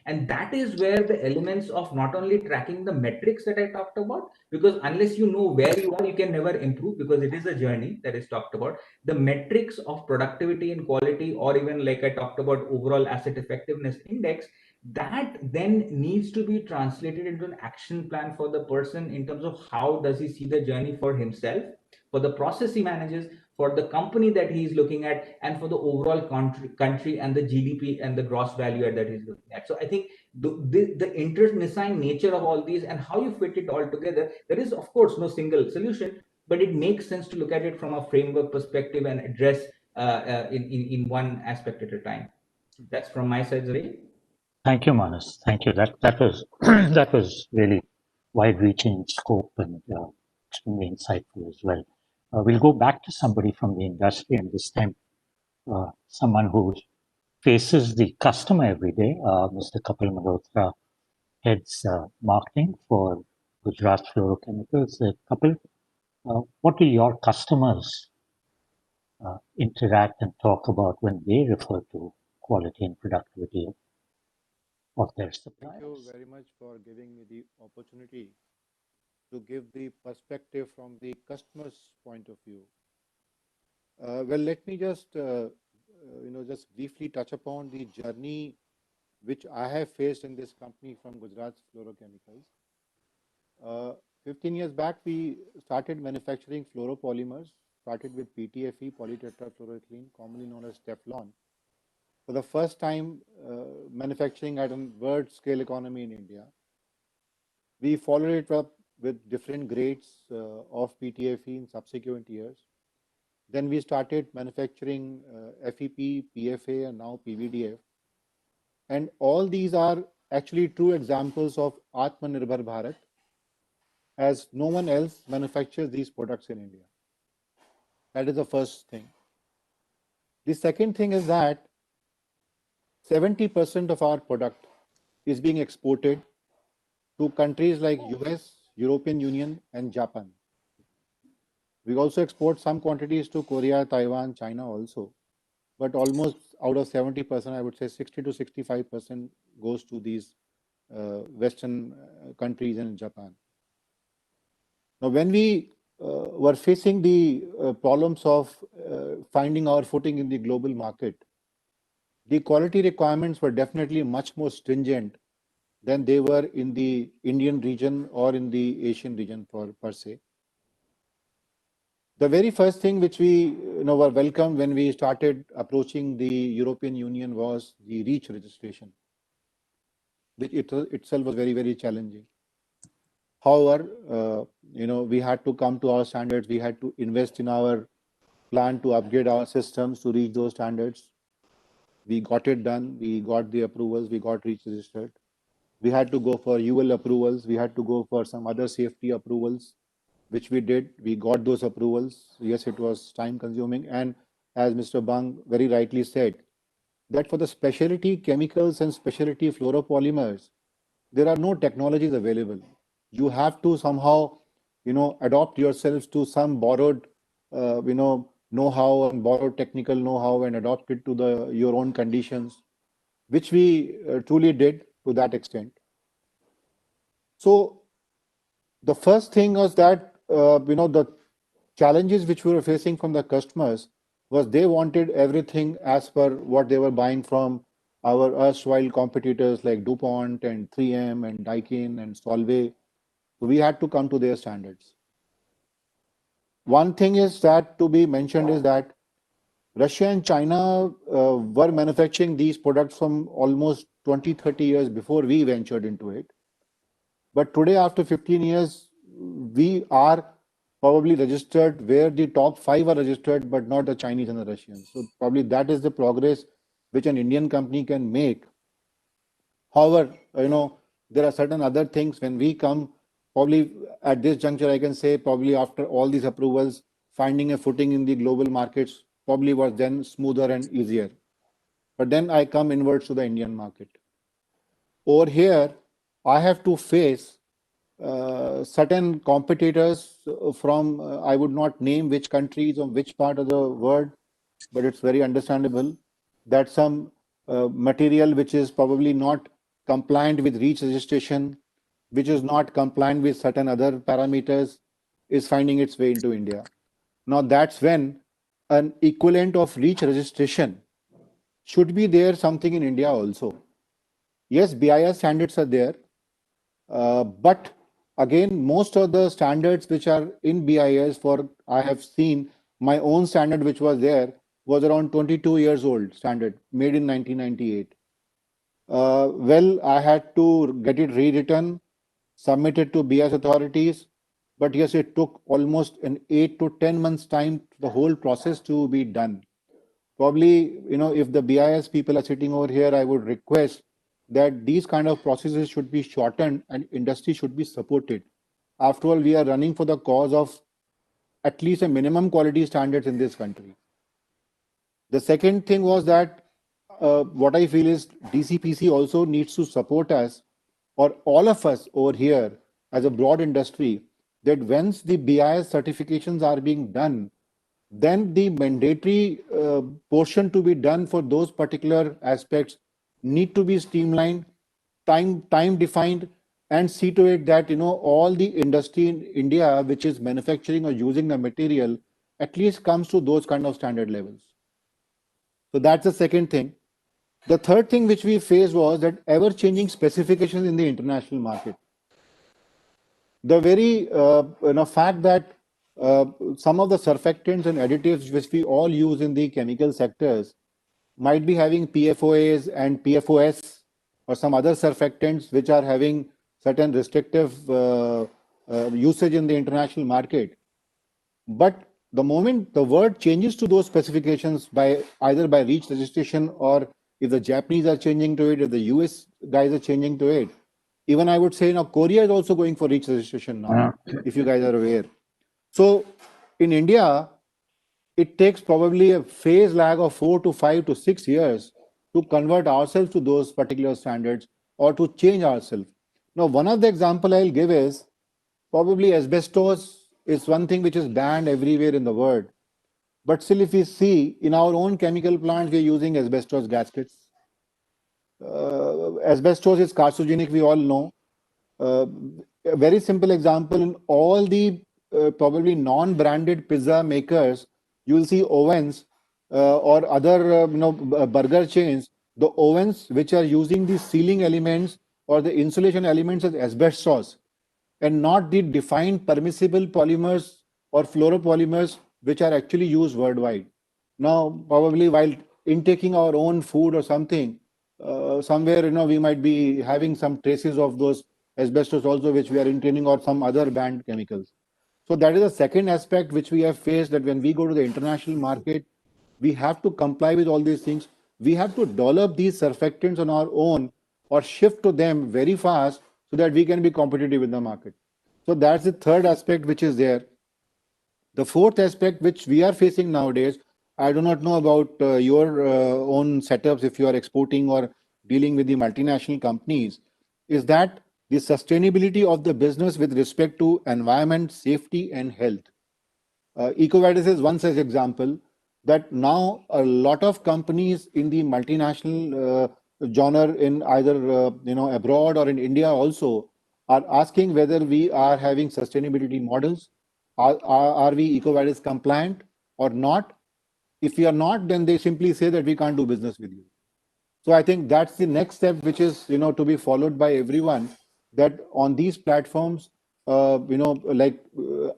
[SPEAKER 11] And that is where the elements of not only tracking the metrics that I talked about, because unless you know where you are, you can never improve, because it is a journey that is talked about. The metrics of productivity and quality, or even like I talked about overall asset effectiveness index, that then needs to be translated into an action plan for the person in terms of how does he see the journey for himself, for the process he manages, for the company that he is looking at, and for the overall country and the GDP and the gross value add that he's looking at. So I think the internecine nature of all these and how you fit it all together, there is of course no single solution, but it makes sense to look at it from a framework perspective and address in one aspect at a time. That's from my side, Zari.
[SPEAKER 3] Thank you, Manas. Thank you. That was that was really wide-reaching scope and extremely insightful as well. We'll go back to somebody from the industry, and this time someone who faces the customer every day, Mr. Kapil Malhotra, heads marketing for Gujarat Fluorochemicals. Kapil, what do your customers interact and talk about when they refer to quality and productivity of their suppliers?
[SPEAKER 12] Thank you very much for giving me the opportunity to give the perspective from the customer's point of view. Well, let me just just briefly touch upon the journey which I have faced in this company from Gujarat Fluorochemicals. 15 years back, we started manufacturing fluoropolymers, started with PTFE, polytetrafluoroethylene, commonly known as Teflon. For the first time, manufacturing at a world scale economy in India. We followed it up with different grades of PTFE in subsequent years. Then we started manufacturing FEP, PFA, and now PVDF. And all these are actually true examples of Atmanirbhar Bharat, as no one else manufactures these products in India. That is the first thing. The second thing is that 70% of our product is being exported to countries like US, European Union, and Japan. We also export some quantities to Korea, Taiwan, China also. But almost out of 70%, I would say 60 to 65% goes to these Western countries and Japan. Now, when we were facing the problems of finding our footing in the global market, the quality requirements were definitely much more stringent than they were in the Indian region or in the Asian region per se. The very first thing which we were welcomed when we started approaching the European Union was the REACH registration, which itself was very, very challenging. However, we had to come to our standards. We had to invest in our plan to upgrade our systems to reach those standards. We got it done. We got the approvals. We got REACH registered. We had to go for UL approvals. We had to go for some other safety approvals, which we did. We got those approvals. Yes, it was time consuming. And as Mr. Bang very rightly said, that for the specialty chemicals and specialty fluoropolymers, there are no technologies available. You have to somehow, adopt yourselves to some borrowed, know-how and borrowed technical know-how and adopt it to your own conditions, which we truly did to that extent. So the first thing was that, the challenges which we were facing from the customers was they wanted everything as per what they were buying from our erstwhile competitors like DuPont and 3M and Daikin and Solvay. So we had to come to their standards. One thing is that to be mentioned is that Russia and China were manufacturing these products from almost 20-30 years before we ventured into it. But today, after 15 years, we are probably registered where the top 5 are registered, but not the Chinese and the Russians. So probably that is the progress which an Indian company can make. However, there are certain other things when we come, probably at this juncture, I can say probably after all these approvals, finding a footing in the global markets probably was then smoother and easier. But then I come inwards to the Indian market. Over here, I have to face certain competitors from, I would not name which countries or which part of the world, but it's very understandable that some material which is probably not compliant with REACH registration, which is not compliant with certain other parameters, is finding its way into India. Now that's when an equivalent of REACH registration should be there something in India also. Yes, BIS standards are there, but again, most of the standards which are in BIS I have seen my own standard which was there was around 22 years old standard, made in 1998. Well, I had to get it rewritten, submitted to BIS authorities, but yes, it took almost an 8 to 10 months time the whole process to be done. Probably, if the BIS people are sitting over here, I would request that these kind of processes should be shortened and industry should be supported. After all, we are running for the cause of at least a minimum quality standards in this country. The second thing was that what I feel is DCPC also needs to support us, or all of us over here as a broad industry, that once the BIS certifications are being done, then the mandatory portion to be done for those particular aspects need to be streamlined, time defined, and see to it that all the industry in India which is manufacturing or using the material at least comes to those kind of standard levels. So that's the second thing. The third thing which we faced was that ever-changing specifications in the international market. The very fact that some of the surfactants and additives which we all use in the chemical sectors might be having PFOAs and PFOS or some other surfactants which are having certain restrictive usage in the international market. But the moment the word changes to those specifications by either by REACH registration, or if the Japanese are changing to it, if the US guys are changing to it, even I would say now Korea is also going for REACH registration now, if you guys are aware. So in India, it takes probably a phase lag of 4 to 5 to 6 years to convert ourselves to those particular standards or to change ourselves. Now, one of the example I'll give is probably asbestos is one thing which is banned everywhere in the world. But still, if we see in our own chemical plants, we're using asbestos gaskets. Asbestos is carcinogenic, we all know. A very simple example, in all the probably non-branded pizza makers, you will see ovens or other burger chains, the ovens which are using the sealing elements or the insulation elements as asbestos, and not the defined permissible polymers or fluoropolymers which are actually used worldwide. Now, probably while intaking our own food or something, somewhere we might be having some traces of those asbestos also which we are intaining, or some other banned chemicals. So that is the second aspect which we have faced, that when we go to the international market, we have to comply with all these things. We have to develop these surfactants on our own or shift to them very fast so that we can be competitive in the market. So that's the third aspect which is there. The fourth aspect which we are facing nowadays, I do not know about your own setups if you are exporting or dealing with the multinational companies, is that the sustainability of the business with respect to environment, safety, and health. EcoVadis is one such example, that now a lot of companies in the multinational genre in either abroad or in India also are asking whether we are having sustainability models. Are we EcoVadis compliant or not? If we are not, then they simply say that we can't do business with you. So I think that's the next step, which is to be followed by everyone, that on these platforms, I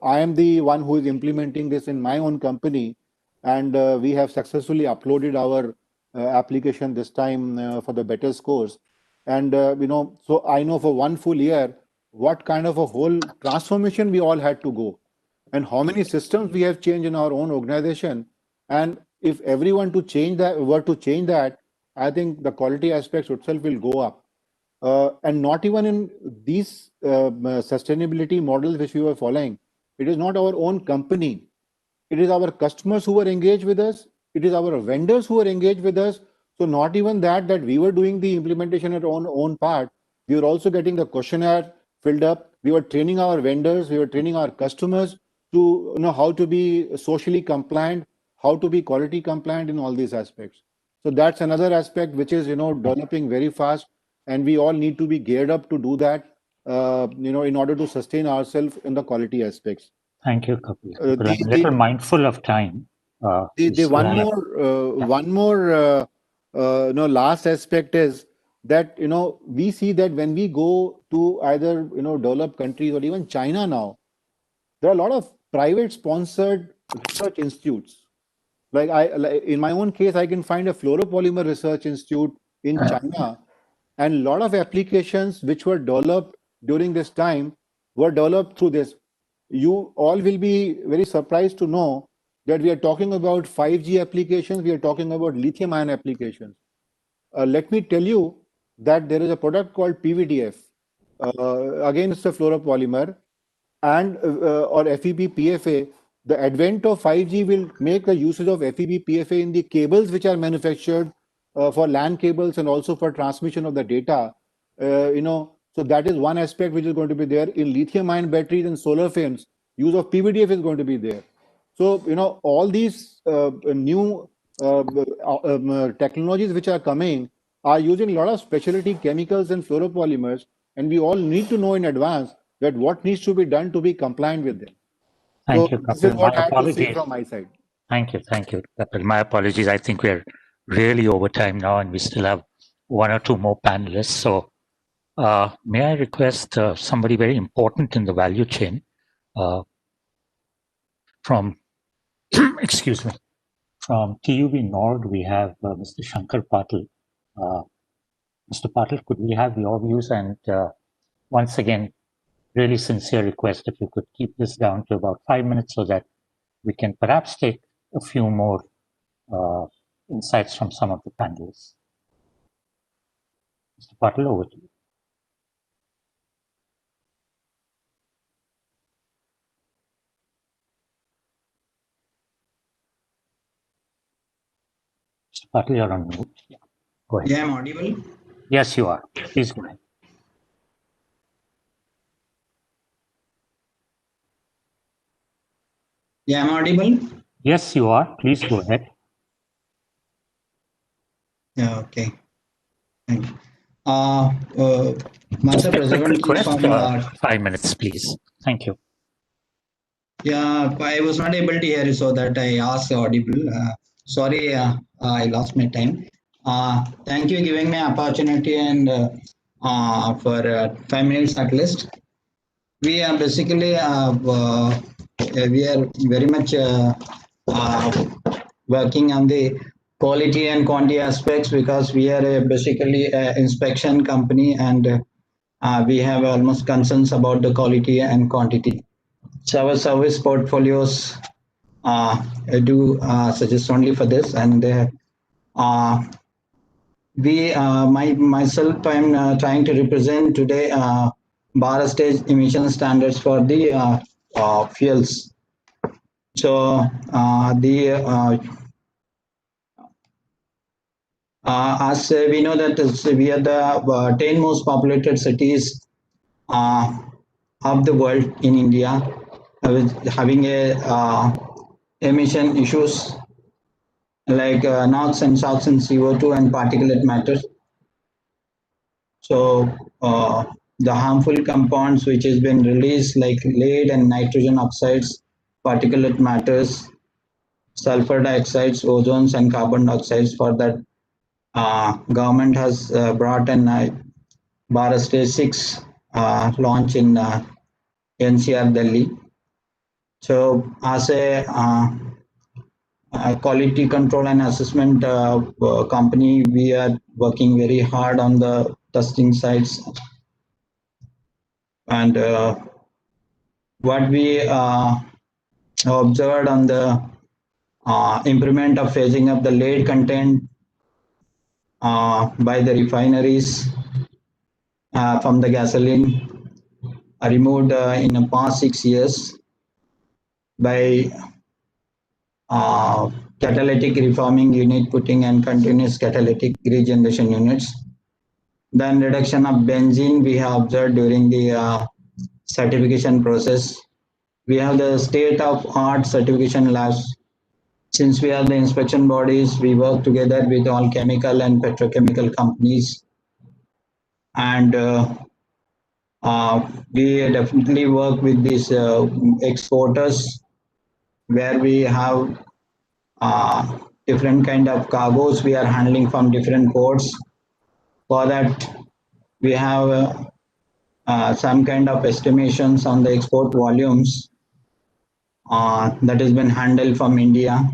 [SPEAKER 12] am the one who is implementing this in my own company, and we have successfully uploaded our application this time for the better scores. And so I know for one full year what kind of a whole transformation we all had to go, and how many systems we have changed in our own organization. And if everyone were to change that, I think the quality aspects itself will go up. And not even in these sustainability models which we were following, it is not our own company. It is our customers who were engaged with us. It is our vendors who were engaged with us. So not even that we were doing the implementation at our own part. We were also getting the questionnaire filled up. We were training our vendors. We were training our customers to know how to be socially compliant, how to be quality compliant in all these aspects. So that's another aspect which is developing very fast, and we all need to be geared up to do that in order to sustain ourselves in the quality aspects.
[SPEAKER 3] Thank you, Kapil. I'm a little mindful of time.
[SPEAKER 12] One more last aspect is that, we see that when we go to either, developed countries or even China now, there are a lot of private sponsored research institutes. Like in my own case, I can find a fluoropolymer research institute in China, and a lot of applications which were developed during this time were developed through this. You all will be very surprised to know that we are talking about 5G applications, we are talking about lithium-ion applications. Let me tell you that there is a product called PVDF. Again, it's a fluoropolymer, and or FEB PFA. The advent of 5G will make the usage of FEB PFA in the cables which are manufactured for LAN cables and also for transmission of the data. So that is one aspect which is going to be there. In lithium-ion batteries and solar frames, use of PVDF is going to be there. So, all these new technologies which are coming are using a lot of specialty chemicals and fluoropolymers, and we all need to know in advance that what needs to be done to be compliant with them.
[SPEAKER 3] Thank
[SPEAKER 12] So
[SPEAKER 3] you,
[SPEAKER 12] this is
[SPEAKER 3] Kapil.
[SPEAKER 12] what
[SPEAKER 3] My
[SPEAKER 12] I have to say
[SPEAKER 3] apologies.
[SPEAKER 12] from my side.
[SPEAKER 3] Thank you, Kapil. My apologies. I think we're really over time now, and we still have one or two more panelists. So may I request somebody very important in the value chain from, excuse me, from TUV Nord, we have Mr. Shankar Patil. Mr. Patil, could we have your views? And once again, really sincere request if you could keep this down to about 5 minutes so that we can perhaps take a few more insights from some of the panelists. Mr. Patil, over to you. Mr. Patil, you're on mute. Yeah. Go ahead.
[SPEAKER 13] Yeah, I'm audible?
[SPEAKER 3] Yes, you are. Please go ahead.
[SPEAKER 13] Yeah, I'm audible?
[SPEAKER 3] Yes, you are. Please go ahead.
[SPEAKER 13] Yeah, okay. Thank you. Master President
[SPEAKER 3] Request
[SPEAKER 13] from
[SPEAKER 3] 5 minutes, please. Thank you.
[SPEAKER 13] Yeah, I was not able to hear you, so that I asked audible. Sorry, I lost my time. Thank you giving me opportunity and for 5 minutes at least. We are basically we are very much working on the quality and quantity aspects because we are basically an inspection company, and we have almost concerns about the quality and quantity. So our service portfolios do suggest only for this, and myself, I'm trying to represent today Bharat stage emission standards for the fuels. So as we know that we are the 10 most populated cities of the world in India, having a emission issues like NOx and SOx and CO2 and particulate matter. So the harmful compounds which has been released like lead and nitrogen oxides, particulate matters, sulfur dioxides, ozones and carbon dioxides, for that government has brought an Bharat Stage 6 launch in NCR, Delhi. So as a quality control and assessment company, we are working very hard on the testing sites, and what we observed on the improvement of phasing up the lead content by the refineries from the gasoline removed in the past 6 years by catalytic reforming unit putting and continuous catalytic regeneration units. Then reduction of benzene we have observed during the certification process. We have the state-of-art certification labs. Since we are the inspection bodies, we work together with all chemical and petrochemical companies, and we definitely work with these exporters, where we have different kind of cargoes we are handling from different ports. For that, we have some kind of estimations on the export volumes that has been handled from India.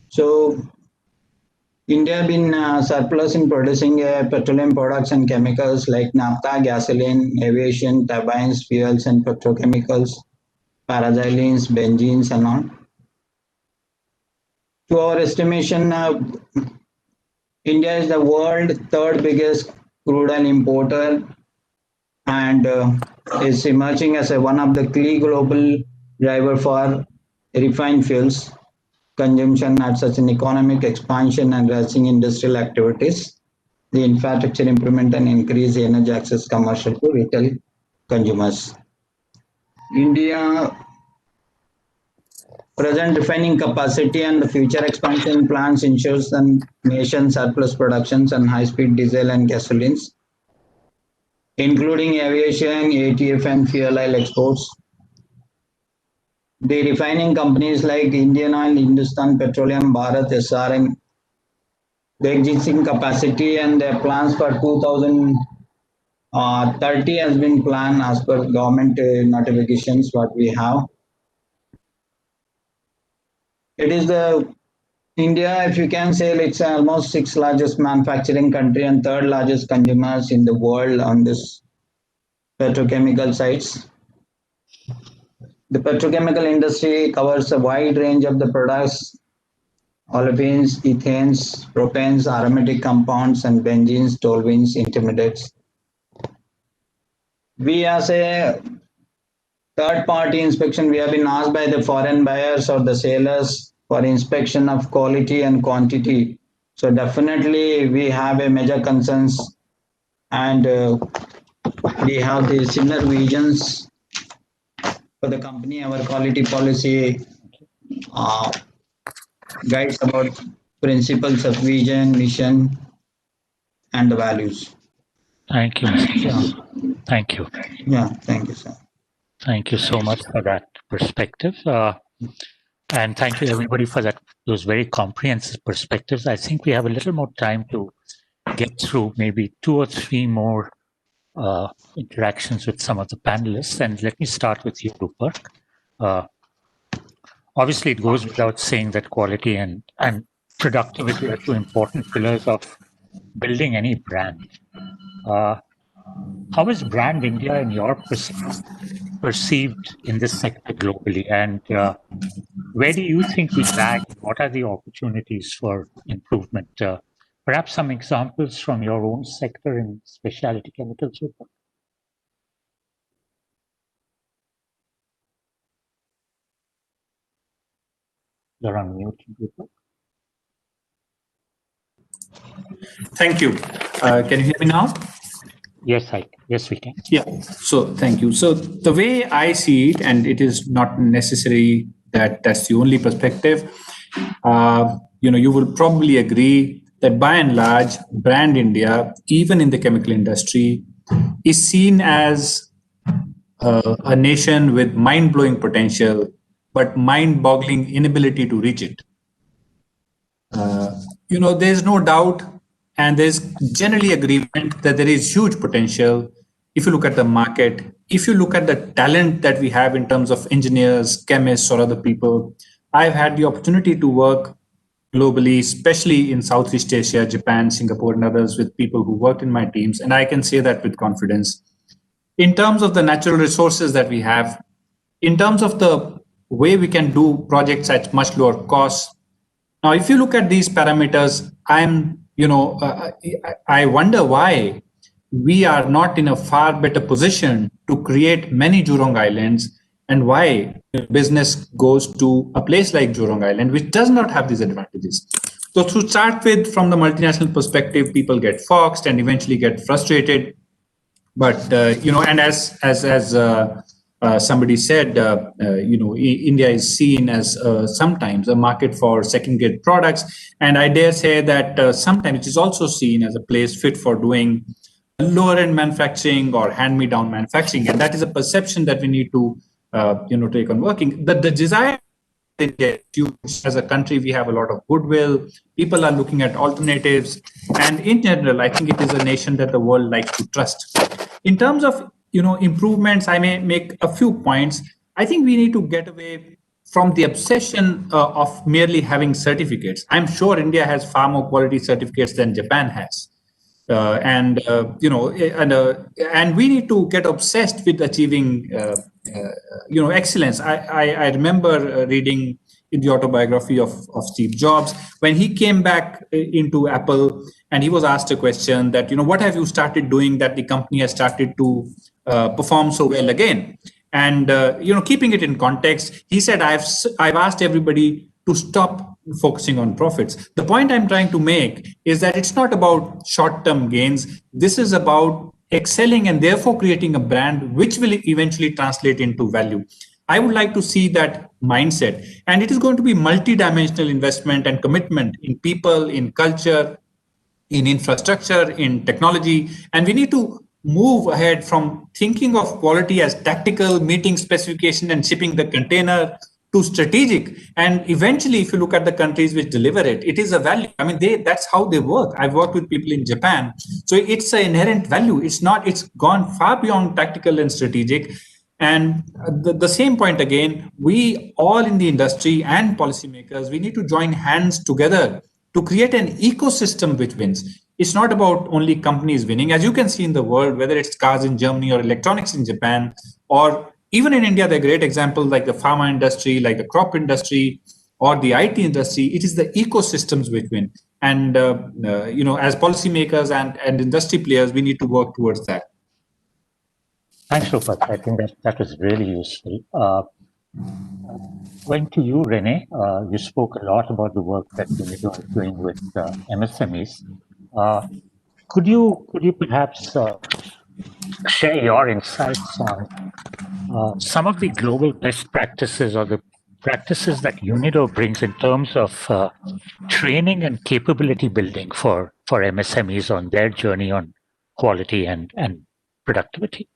[SPEAKER 13] So India has been surplus in producing petroleum products and chemicals like naphtha, gasoline, aviation, turbines, fuels, and petrochemicals, paraxylene, benzenes, and all. To our estimation, India is the world's third biggest crude oil importer and is emerging as one of the key global driver for refined fuels consumption at such an economic expansion and rising industrial activities, the infrastructure improvement and increase energy access commercial to retail consumers. India present refining capacity and the future expansion plans ensures the nation surplus productions and high-speed diesel and gasolines, including aviation, ATF, and fuel oil exports. The refining companies like Indian Oil, Hindustan Petroleum, Bharat, SRM, the existing capacity and their plans for 2030 has been planned as per government notifications what we have. It is the India, if you can say, it's almost 6th largest manufacturing country and 3rd largest consumers in the world on this petrochemical sites. The petrochemical industry covers a wide range of the products, olefins, ethanes, propanes, aromatic compounds, and benzenes, toluenes, intermediates. We as a third-party inspection, we have been asked by the foreign buyers or the sellers for inspection of quality and quantity. So definitely we have a major concerns and we have the similar visions for the company. Our quality policy guides about principles of vision, mission, and the values.
[SPEAKER 3] Thank you, Mr. John. Thank you.
[SPEAKER 13] Yeah, thank you, sir.
[SPEAKER 3] Thank you so much for that perspective. And thank you everybody for those very comprehensive perspectives. I think we have a little more time to get through maybe 2 or 3 more interactions with some of the panelists. And let me start with you, Rupert. Obviously, it goes without saying that quality and productivity are 2 important pillars of building any brand. How is brand India in your perceived in this sector globally? And where do you think we lag? What are the opportunities for improvement? Perhaps some examples from your own sector in specialty chemicals. You're on mute, Rupert.
[SPEAKER 10] Thank you. Can you hear me now?
[SPEAKER 3] Yes, we can.
[SPEAKER 10] Yeah. So thank you. So the way I see it, and it is not necessary that that's the only perspective. You will probably agree that by and large, brand India, even in the chemical industry, is seen as a nation with mind-blowing potential, but mind-boggling inability to reach it. There's no doubt, and there's generally agreement that there is huge potential. If you look at the market, if you look at the talent that we have in terms of engineers, chemists, or other people, I've had the opportunity to work globally, especially in Southeast Asia, Japan, Singapore, and others with people who worked in my teams. And I can say that with confidence. In terms of the natural resources that we have, in terms of the way we can do projects at much lower costs. Now, if you look at these parameters, I wonder why we are not in a far better position to create many Jurong Islands, and why business goes to a place like Jurong Island, which does not have these advantages. So to start with, from the multinational perspective, people get foxed and eventually get frustrated. But, and as somebody said, India is seen as sometimes a market for second-grade products. And I dare say that sometimes it is also seen as a place fit for doing lower-end manufacturing or hand-me-down manufacturing. And that is a perception that we need to take on working. The desire India is huge. As a country, we have a lot of goodwill. People are looking at alternatives. And in general, I think it is a nation that the world likes to trust. In terms of improvements, I may make a few points. I think we need to get away from the obsession of merely having certificates. I'm sure India has far more quality certificates than Japan has. And we need to get obsessed with achieving excellence. I remember reading in the autobiography of Steve Jobs when he came back into Apple, and he was asked a question that what have you started doing that the company has started to perform so well again. And keeping it in context, he said, I've asked everybody to stop focusing on profits. The point I'm trying to make is that it's not about short-term gains. This is about excelling and therefore creating a brand which will eventually translate into value. I would like to see that mindset. And it is going to be multi-dimensional investment and commitment in people, in culture, in infrastructure, in technology. And we need to move ahead from thinking of quality as tactical, meeting specification and shipping the container, to strategic. And eventually, if you look at the countries which deliver it, it is a value. I mean, that's how they work. I've worked with people in Japan. So it's an inherent value. It's gone far beyond tactical and strategic. And the same point again, we all in the industry and policymakers, we need to join hands together to create an ecosystem which wins. It's not about only companies winning. As you can see in the world, whether it's cars in Germany or electronics in Japan, or even in India, there are great examples like the pharma industry, like the crop industry, or the IT industry. It is the ecosystems which win. And, as policymakers and industry players, we need to work towards that.
[SPEAKER 3] Thanks, Rupert. I think that was really useful. Going to you, Rene, you spoke a lot about the work that Udyog is doing with MSMEs. Could you perhaps share your insights on some of the global best practices or the practices that Udyog brings in terms of training and capability building for MSMEs on their journey on quality and productivity?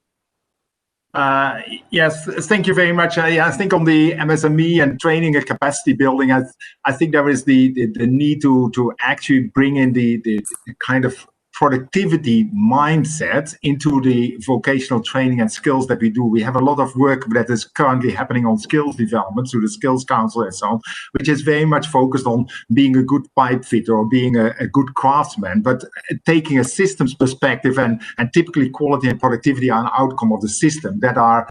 [SPEAKER 4] Yes, thank you very much. I think on the MSME and training and capacity building, I think there is the need to actually bring in the kind of productivity mindset into the vocational training and skills that we do. We have a lot of work that is currently happening on skills development through the Skills Council and so on, which is very much focused on being a good pipe fitter or being a good craftsman, but taking a systems perspective and typically quality and productivity are an outcome of the system that are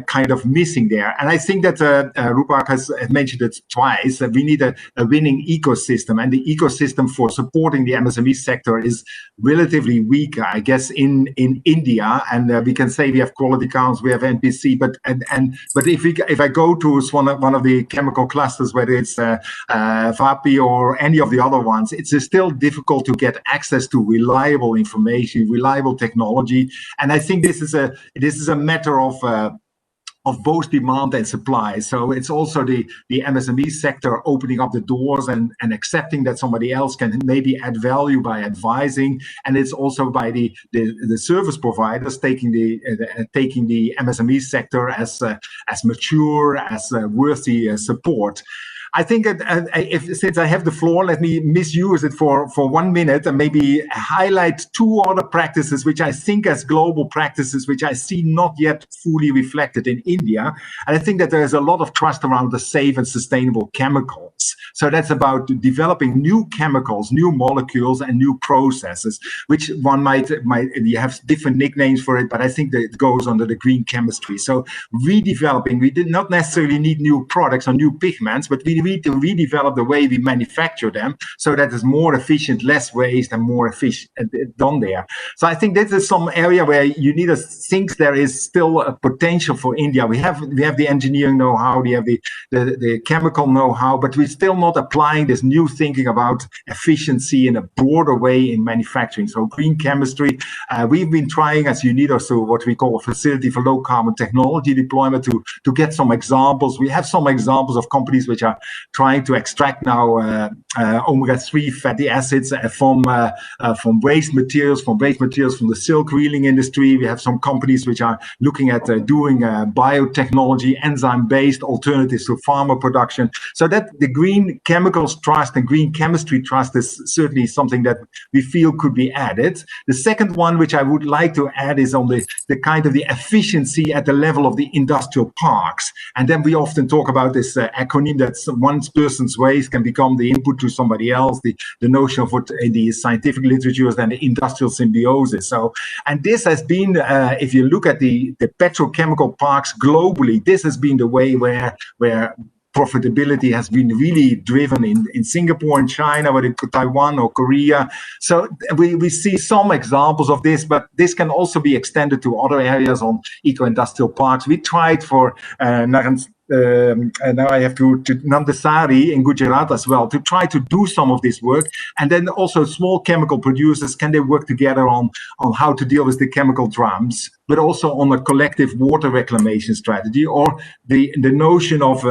[SPEAKER 4] kind of missing there. And I think that Rupert has mentioned it twice, that we need a winning ecosystem, and the ecosystem for supporting the MSME sector is relatively weak, I guess, in India. And we can say we have quality counts, we have NPC, but if I go to one of the chemical clusters, whether it's VAPI or any of the other ones, it's still difficult to get access to reliable information, reliable technology. And I think this is a matter of both demand and supply. So it's also the MSME sector opening up the doors and accepting that somebody else can maybe add value by advising, and it's also by the service providers taking the MSME sector as mature, as worthy support. I think that since I have the floor, let me misuse it for 1 minute and maybe highlight two other practices which I think as global practices, which I see not yet fully reflected in India. And I think that there is a lot of trust around the safe and sustainable chemicals. So that's about developing new chemicals, new molecules, and new processes, which one might you have different nicknames for it, but I think that it goes under the green chemistry. So redeveloping, we did not necessarily need new products or new pigments, but we need to redevelop the way we manufacture them so that it's more efficient, less waste, and more efficient done there. So I think this is some area where you need to think there is still a potential for India. We have the engineering know-how, we have the chemical know-how, but we still not applying this new thinking about efficiency in a broader way in manufacturing. So green chemistry, we've been trying as UNIDO, so what we call a facility for low carbon technology deployment, to get some examples. We have some examples of companies which are trying to extract now omega-3 fatty acids from waste materials, from the silk reeling industry. We have some companies which are looking at doing biotechnology, enzyme-based alternatives to pharma production. So that the green chemicals trust and green chemistry trust is certainly something that we feel could be added. The second one, which I would like to add, is on the kind of the efficiency at the level of the industrial parks. And then we often talk about this acronym that one person's waste can become the input to somebody else, the notion of what in the scientific literature is then the industrial symbiosis. So, and this has been, if you look at the petrochemical parks globally, this has been the way where profitability has been really driven in Singapore and China, or in Taiwan or Korea. So we see some examples of this, but this can also be extended to other areas on eco-industrial parks. We tried for and now I have to Nandesari in Gujarat as well, to try to do some of this work. And then also small chemical producers, can they work together on how to deal with the chemical drums, but also on a collective water reclamation strategy, or the notion of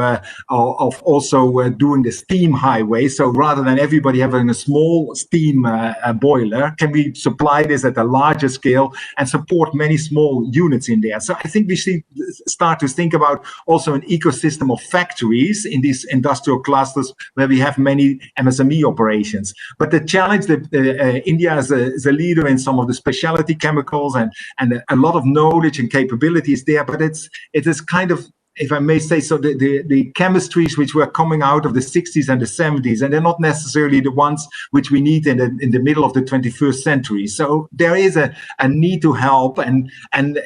[SPEAKER 4] also doing the steam highway. So rather than everybody having a small steam boiler, can we supply this at a larger scale and support many small units in there? So I think we should start to think about also an ecosystem of factories in these industrial clusters where we have many MSME operations. But the challenge that India is a leader in some of the specialty chemicals, and a lot of knowledge and capabilities there, but it is kind of, if I may say so, the chemistries which were coming out of the 60s and the 70s, and they're not necessarily the ones which we need in the middle of the 21st century. So there is a need to help, and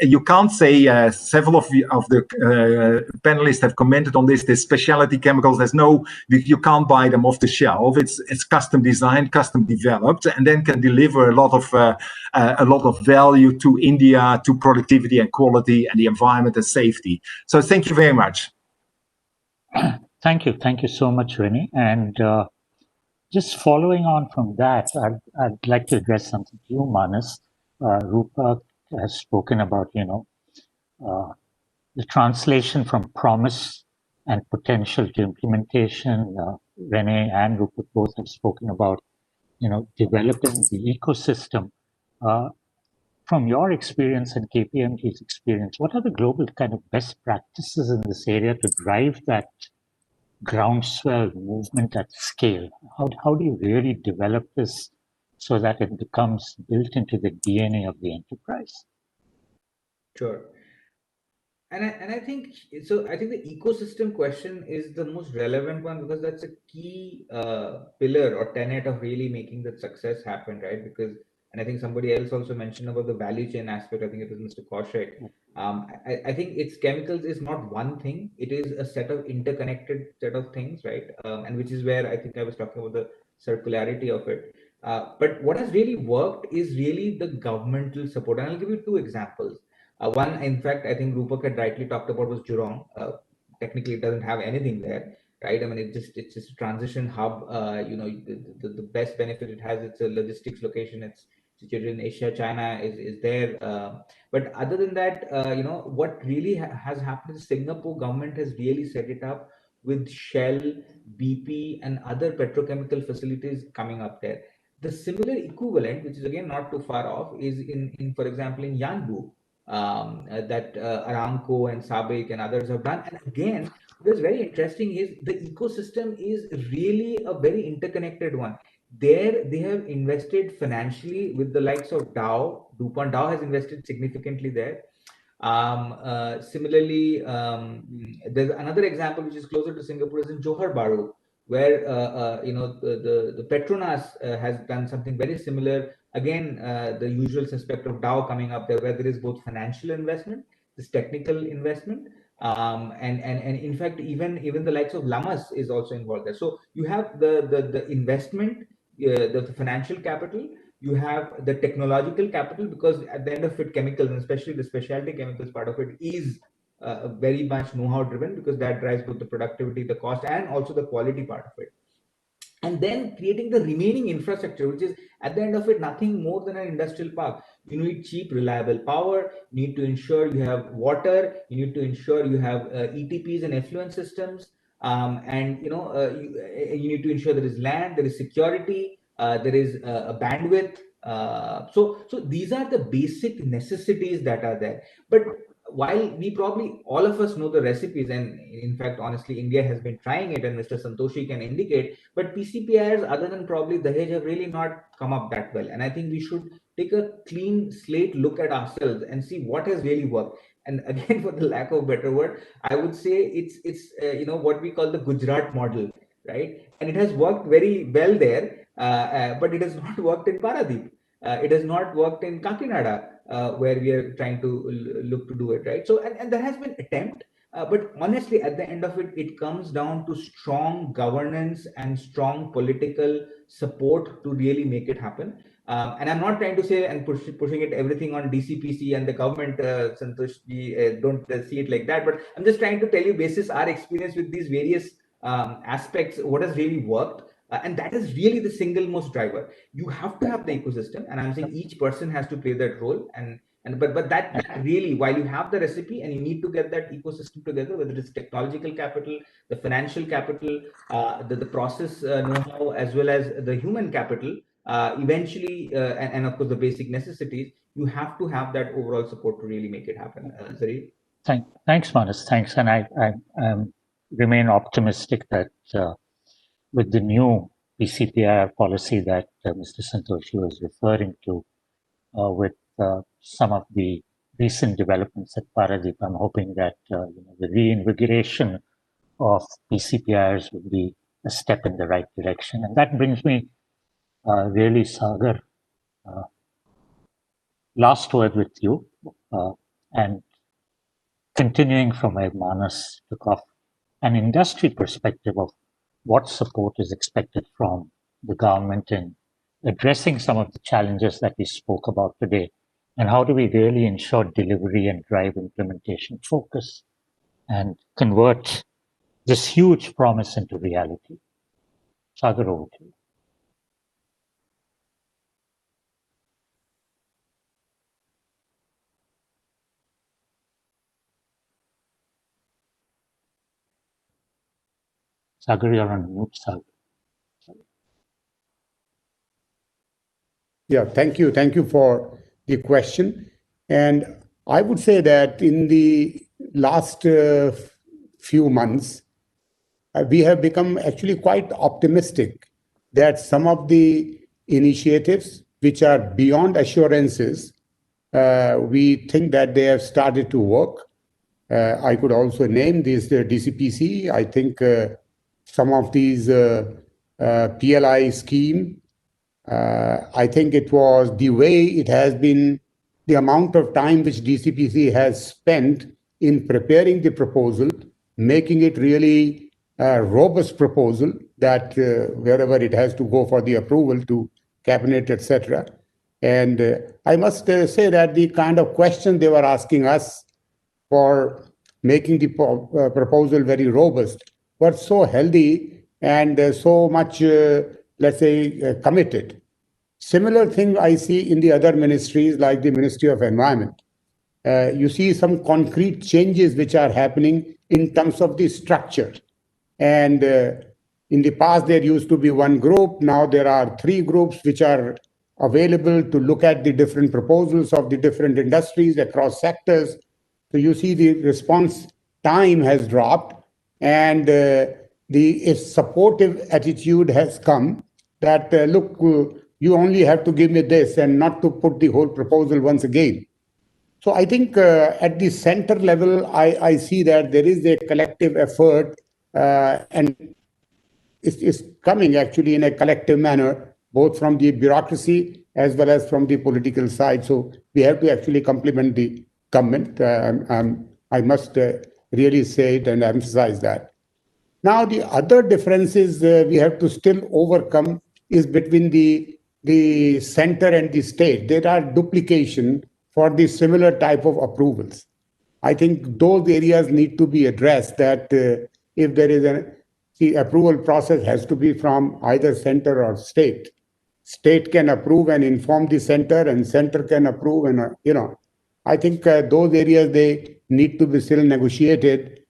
[SPEAKER 4] you can't say, several of the panelists have commented on this, the specialty chemicals, you can't buy them off the shelf. It's custom designed, custom developed, and then can deliver a lot of value to India, to productivity and quality and the environment and safety. So thank you very much.
[SPEAKER 3] Thank you so much, Rennie. And just following on from that, I'd like to address something to you, Manas. Rupa has spoken about, the translation from promise and potential to implementation. Rennie and Rupa both have spoken about, developing the ecosystem. From your experience and KPMG's experience, what are the global kind of best practices in this area to drive that groundswell movement at scale? How do you really develop this so that it becomes built into the DNA of the enterprise?
[SPEAKER 11] Sure. And I think so. I think the ecosystem question is the most relevant one, because that's a key pillar or tenet of really making that success happen, right? Because, and I think somebody else also mentioned about the value chain aspect. I think it was Mr. Kaushik. I think chemicals is not one thing. It is a set of interconnected set of things, right? And which is where I think I was talking about the circularity of it. But what has really worked is really the governmental support. And I'll give you two examples. One, in fact, I think Rupak had rightly talked about was Jurong. Technically, it doesn't have anything there, right? I mean, it's just a transition hub. The best benefit it has, it's a logistics location. It's situated in Asia. China is there. But other than that, what really has happened is Singapore government has really set it up with Shell, BP, and other petrochemical facilities coming up there. The similar equivalent, which is again not too far off, is in for example, in Yanbu. That Aramco and Sabic and others have done. And again, what's very interesting is the ecosystem is really a very interconnected one. There, they have invested financially with the likes of Dow. DuPont Dow has invested significantly there. Similarly, there's another example which is closer to Singapore, is in Johor Bahru, where the Petronas has done something very similar. Again, the usual suspect of Dow coming up there, where there is both financial investment, this technical investment, and in fact, even the likes of Lamas is also involved there. So you have the investment, the financial capital, you have the technological capital, because at the end of it, chemicals, and especially the specialty chemicals part of it, is very much know-how driven, because that drives both the productivity, the cost, and also the quality part of it. And then creating the remaining infrastructure, which is at the end of it nothing more than an industrial park. You need cheap, reliable power. You need to ensure you have water. You need to ensure you have ETPs and effluent systems. And you need to ensure there is land, there is security, there is a bandwidth. So these are the basic necessities that are there. But while we probably all of us know the recipes, and in fact, honestly, India has been trying it, and Mr. Santoshi can indicate, but PCPIs other than probably Dahej have really not come up that well. And I think we should take a clean slate look at ourselves and see what has really worked. And again, for the lack of a better word, I would say it's what we call the Gujarat model, right? And it has worked very well there, but it has not worked in Paradeep. It has not worked in Kakinada, where we are trying to look to do it, right? So, and there has been attempt, but honestly, at the end of it, it comes down to strong governance and strong political support to really make it happen. And I'm not trying to say and pushing it everything on DCPC and the government, Santosh, don't see it like that. But I'm just trying to tell you, basis our experience with these various aspects, what has really worked. And that is really the single most driver. You have to have the ecosystem, and I'm saying each person has to play that role. But that really, while you have the recipe and you need to get that ecosystem together, whether it's technological capital, the financial capital, the process know-how, as well as the human capital, eventually, and of course the basic necessities, you have to have that overall support to really make it happen. Zarir?
[SPEAKER 3] Thanks, Manas. Thanks, and I remain optimistic that with the new PCPIR policy that Mr. Santoshi was referring to, with some of the recent developments at Paradeep, I'm hoping that the reinvigoration of PCPIRs would be a step in the right direction. And that brings me really, Sagar, last word with you, and continuing from where Manas took off, an industry perspective of what support is expected from the government in addressing some of the challenges that we spoke about today, and how do we really ensure delivery and drive implementation focus and convert this huge promise into reality. Sagar, over to you. Sagar, you're on mute, Sagar.
[SPEAKER 9] Yeah, thank you. Thank you for the question. And I would say that in the last few months, we have become actually quite optimistic that some of the initiatives which are beyond assurances, we think that they have started to work. I could also name this DCPC. I think some of these PLI scheme, I think it was the way it has been, the amount of time which DCPC has spent in preparing the proposal, making it really a robust proposal that wherever it has to go for the approval to cabinet, etc. And I must say that the kind of question they were asking us for making the proposal very robust were so healthy and so much, let's say, committed. Similar thing I see in the other ministries like the Ministry of Environment. You see some concrete changes which are happening in terms of the structure. And in the past, there used to be one group. Now there are 3 groups which are available to look at the different proposals of the different industries across sectors. So you see the response time has dropped, and the supportive attitude has come that, look, you only have to give me this and not to put the whole proposal once again. So I think at the center level, I see that there is a collective effort and it's coming actually in a collective manner, both from the bureaucracy as well as from the political side. So we have to actually compliment the government. I must really say it and emphasize that. Now, the other differences we have to still overcome is between the center and the state. There are duplication for the similar type of approvals. I think those areas need to be addressed, that if there is the approval process has to be from either center or state. State can approve and inform the center, and center can approve, and I think those areas, they need to be still negotiated,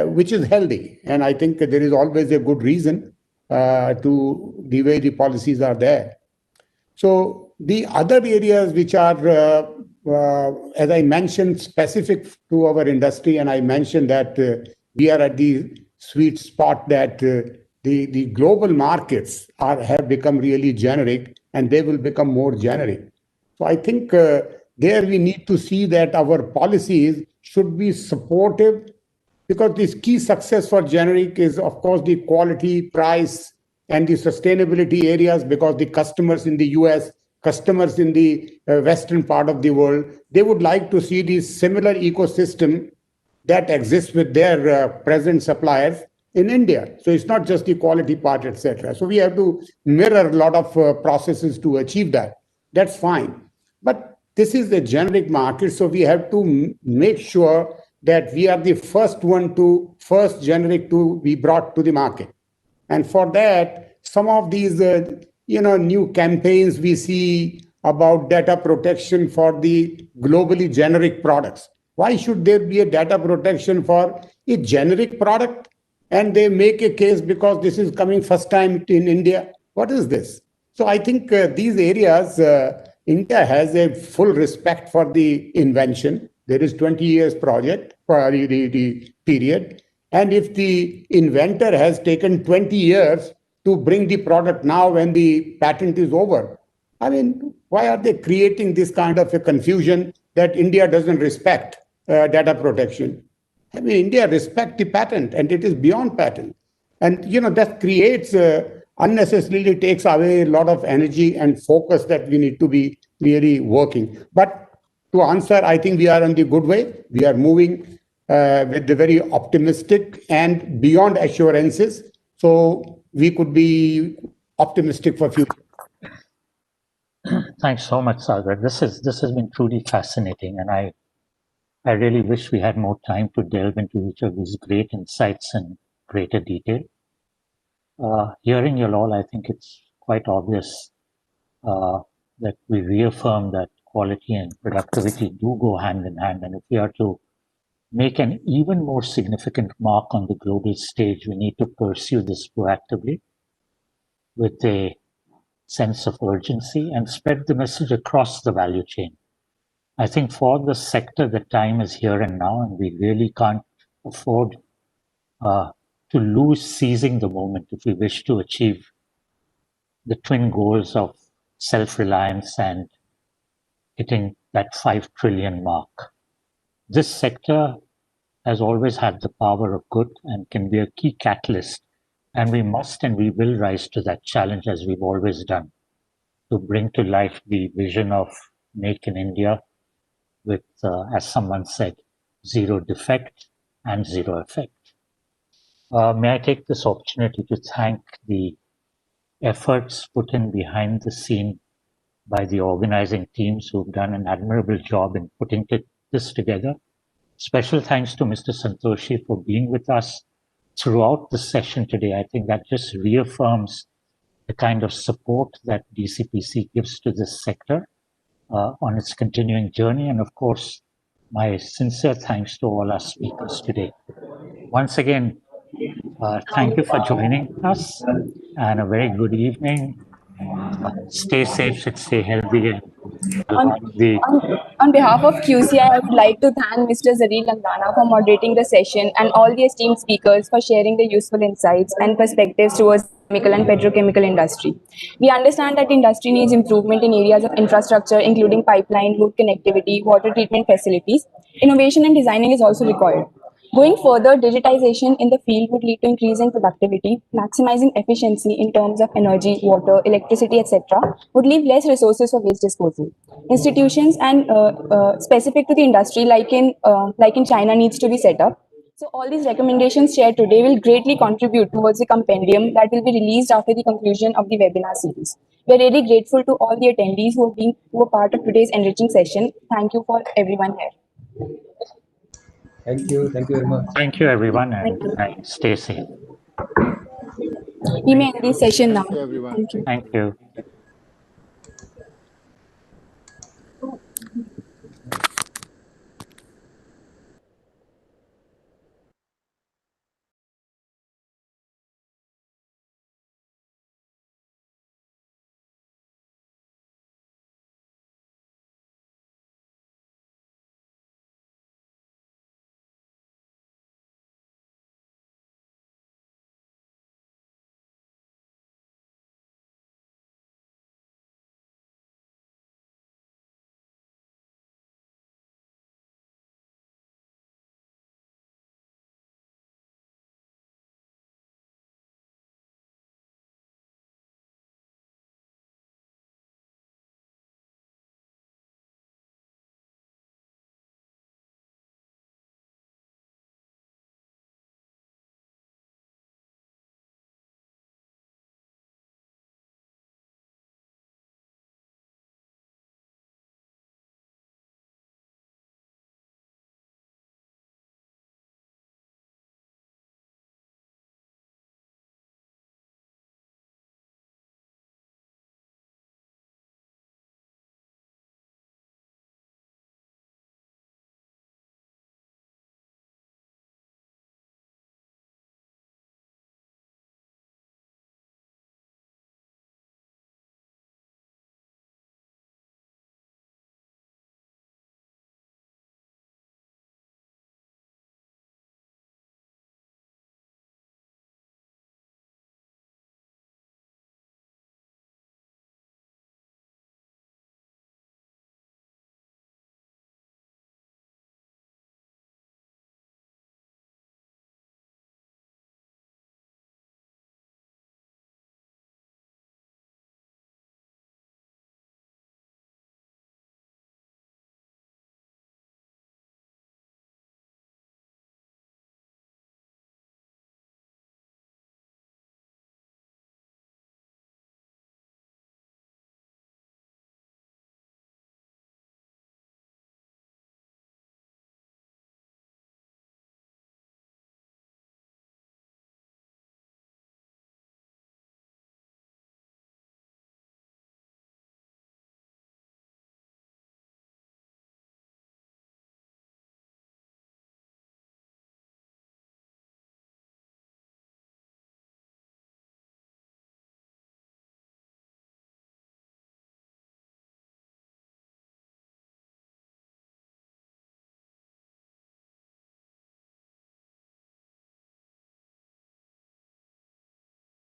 [SPEAKER 9] which is healthy. And I think there is always a good reason to the way the policies are there. So the other areas which are, as I mentioned, specific to our industry, and I mentioned that we are at the sweet spot that the global markets have become really generic, and they will become more generic. So I think there we need to see that our policies should be supportive, because this key success for generic is, of course, the quality, price, and the sustainability areas, because the customers in the US, customers in the western part of the world, they would like to see the similar ecosystem that exists with their present suppliers in India. So it's not just the quality part, etc. So we have to mirror a lot of processes to achieve that. That's fine. But this is the generic market, so we have to make sure that we are the first generic to be brought to the market. And for that, some of these new campaigns we see about data protection for the globally generic products. Why should there be a data protection for a generic product? And they make a case because this is coming first time in India. What is this? So I think these areas, India has a full respect for the invention. There is 20 years project for the period. And if the inventor has taken 20 years to bring the product now when the patent is over, I mean, why are they creating this kind of a confusion that India doesn't respect data protection? I mean, India respects the patent, and it is beyond patent. And, that creates, unnecessarily takes away a lot of energy and focus that we need to be really working. But to answer, I think we are on the good way. We are moving with the very optimistic and beyond assurances. So we could be optimistic for future.
[SPEAKER 3] Thanks so much, Sagar. This has been truly fascinating, and I really wish we had more time to delve into each of these great insights in greater detail. Hearing you all, I think it's quite obvious that we reaffirm that quality and productivity do go hand in hand. And if we are to make an even more significant mark on the global stage, we need to pursue this proactively with a sense of urgency and spread the message across the value chain. I think for the sector, the time is here and now, and we really can't afford to lose seizing the moment if we wish to achieve the twin goals of self-reliance and hitting that 5 trillion mark. This sector has always had the power of good and can be a key catalyst, and we must and we will rise to that challenge, as we've always done, to bring to life the vision of Make in India with, as someone said, zero defect and zero effect. May I take this opportunity to thank the efforts put in behind the scene by the organizing teams who've done an admirable job in putting this together. Special thanks to Mr. Santoshi for being with us throughout the session today. I think that just reaffirms the kind of support that DCPC gives to this sector on its continuing journey. And of course, my sincere thanks to all our speakers today. Once again, thank you for joining us, and a very good evening. Stay safe, stay healthy, and
[SPEAKER 14] on behalf of QCI, I would like to thank Mr. Zareel Langana for moderating the session and all the esteemed speakers for sharing the useful insights and perspectives towards the chemical and petrochemical industry. We understand that the industry needs improvement in areas of infrastructure, including pipeline, road connectivity, water treatment facilities. Innovation and designing is also required. Going further, digitization in the field would lead to increase in productivity, maximizing efficiency in terms of energy, water, electricity, etc. would leave less resources for waste disposal. Institutions and specific to the industry, like in China, needs to be set up. So all these recommendations shared today will greatly contribute towards the compendium that will be released after the conclusion of the webinar series. We are really grateful to all the attendees who were part of today's enriching session. Thank you for everyone here.
[SPEAKER 2] Thank you. Thank you very much.
[SPEAKER 3] Thank you, everyone,
[SPEAKER 14] Thank you.
[SPEAKER 3] and stay safe.
[SPEAKER 14] We may end this session now.
[SPEAKER 12] Thank you, everyone.
[SPEAKER 14] Thank you.
[SPEAKER 3] Thank you.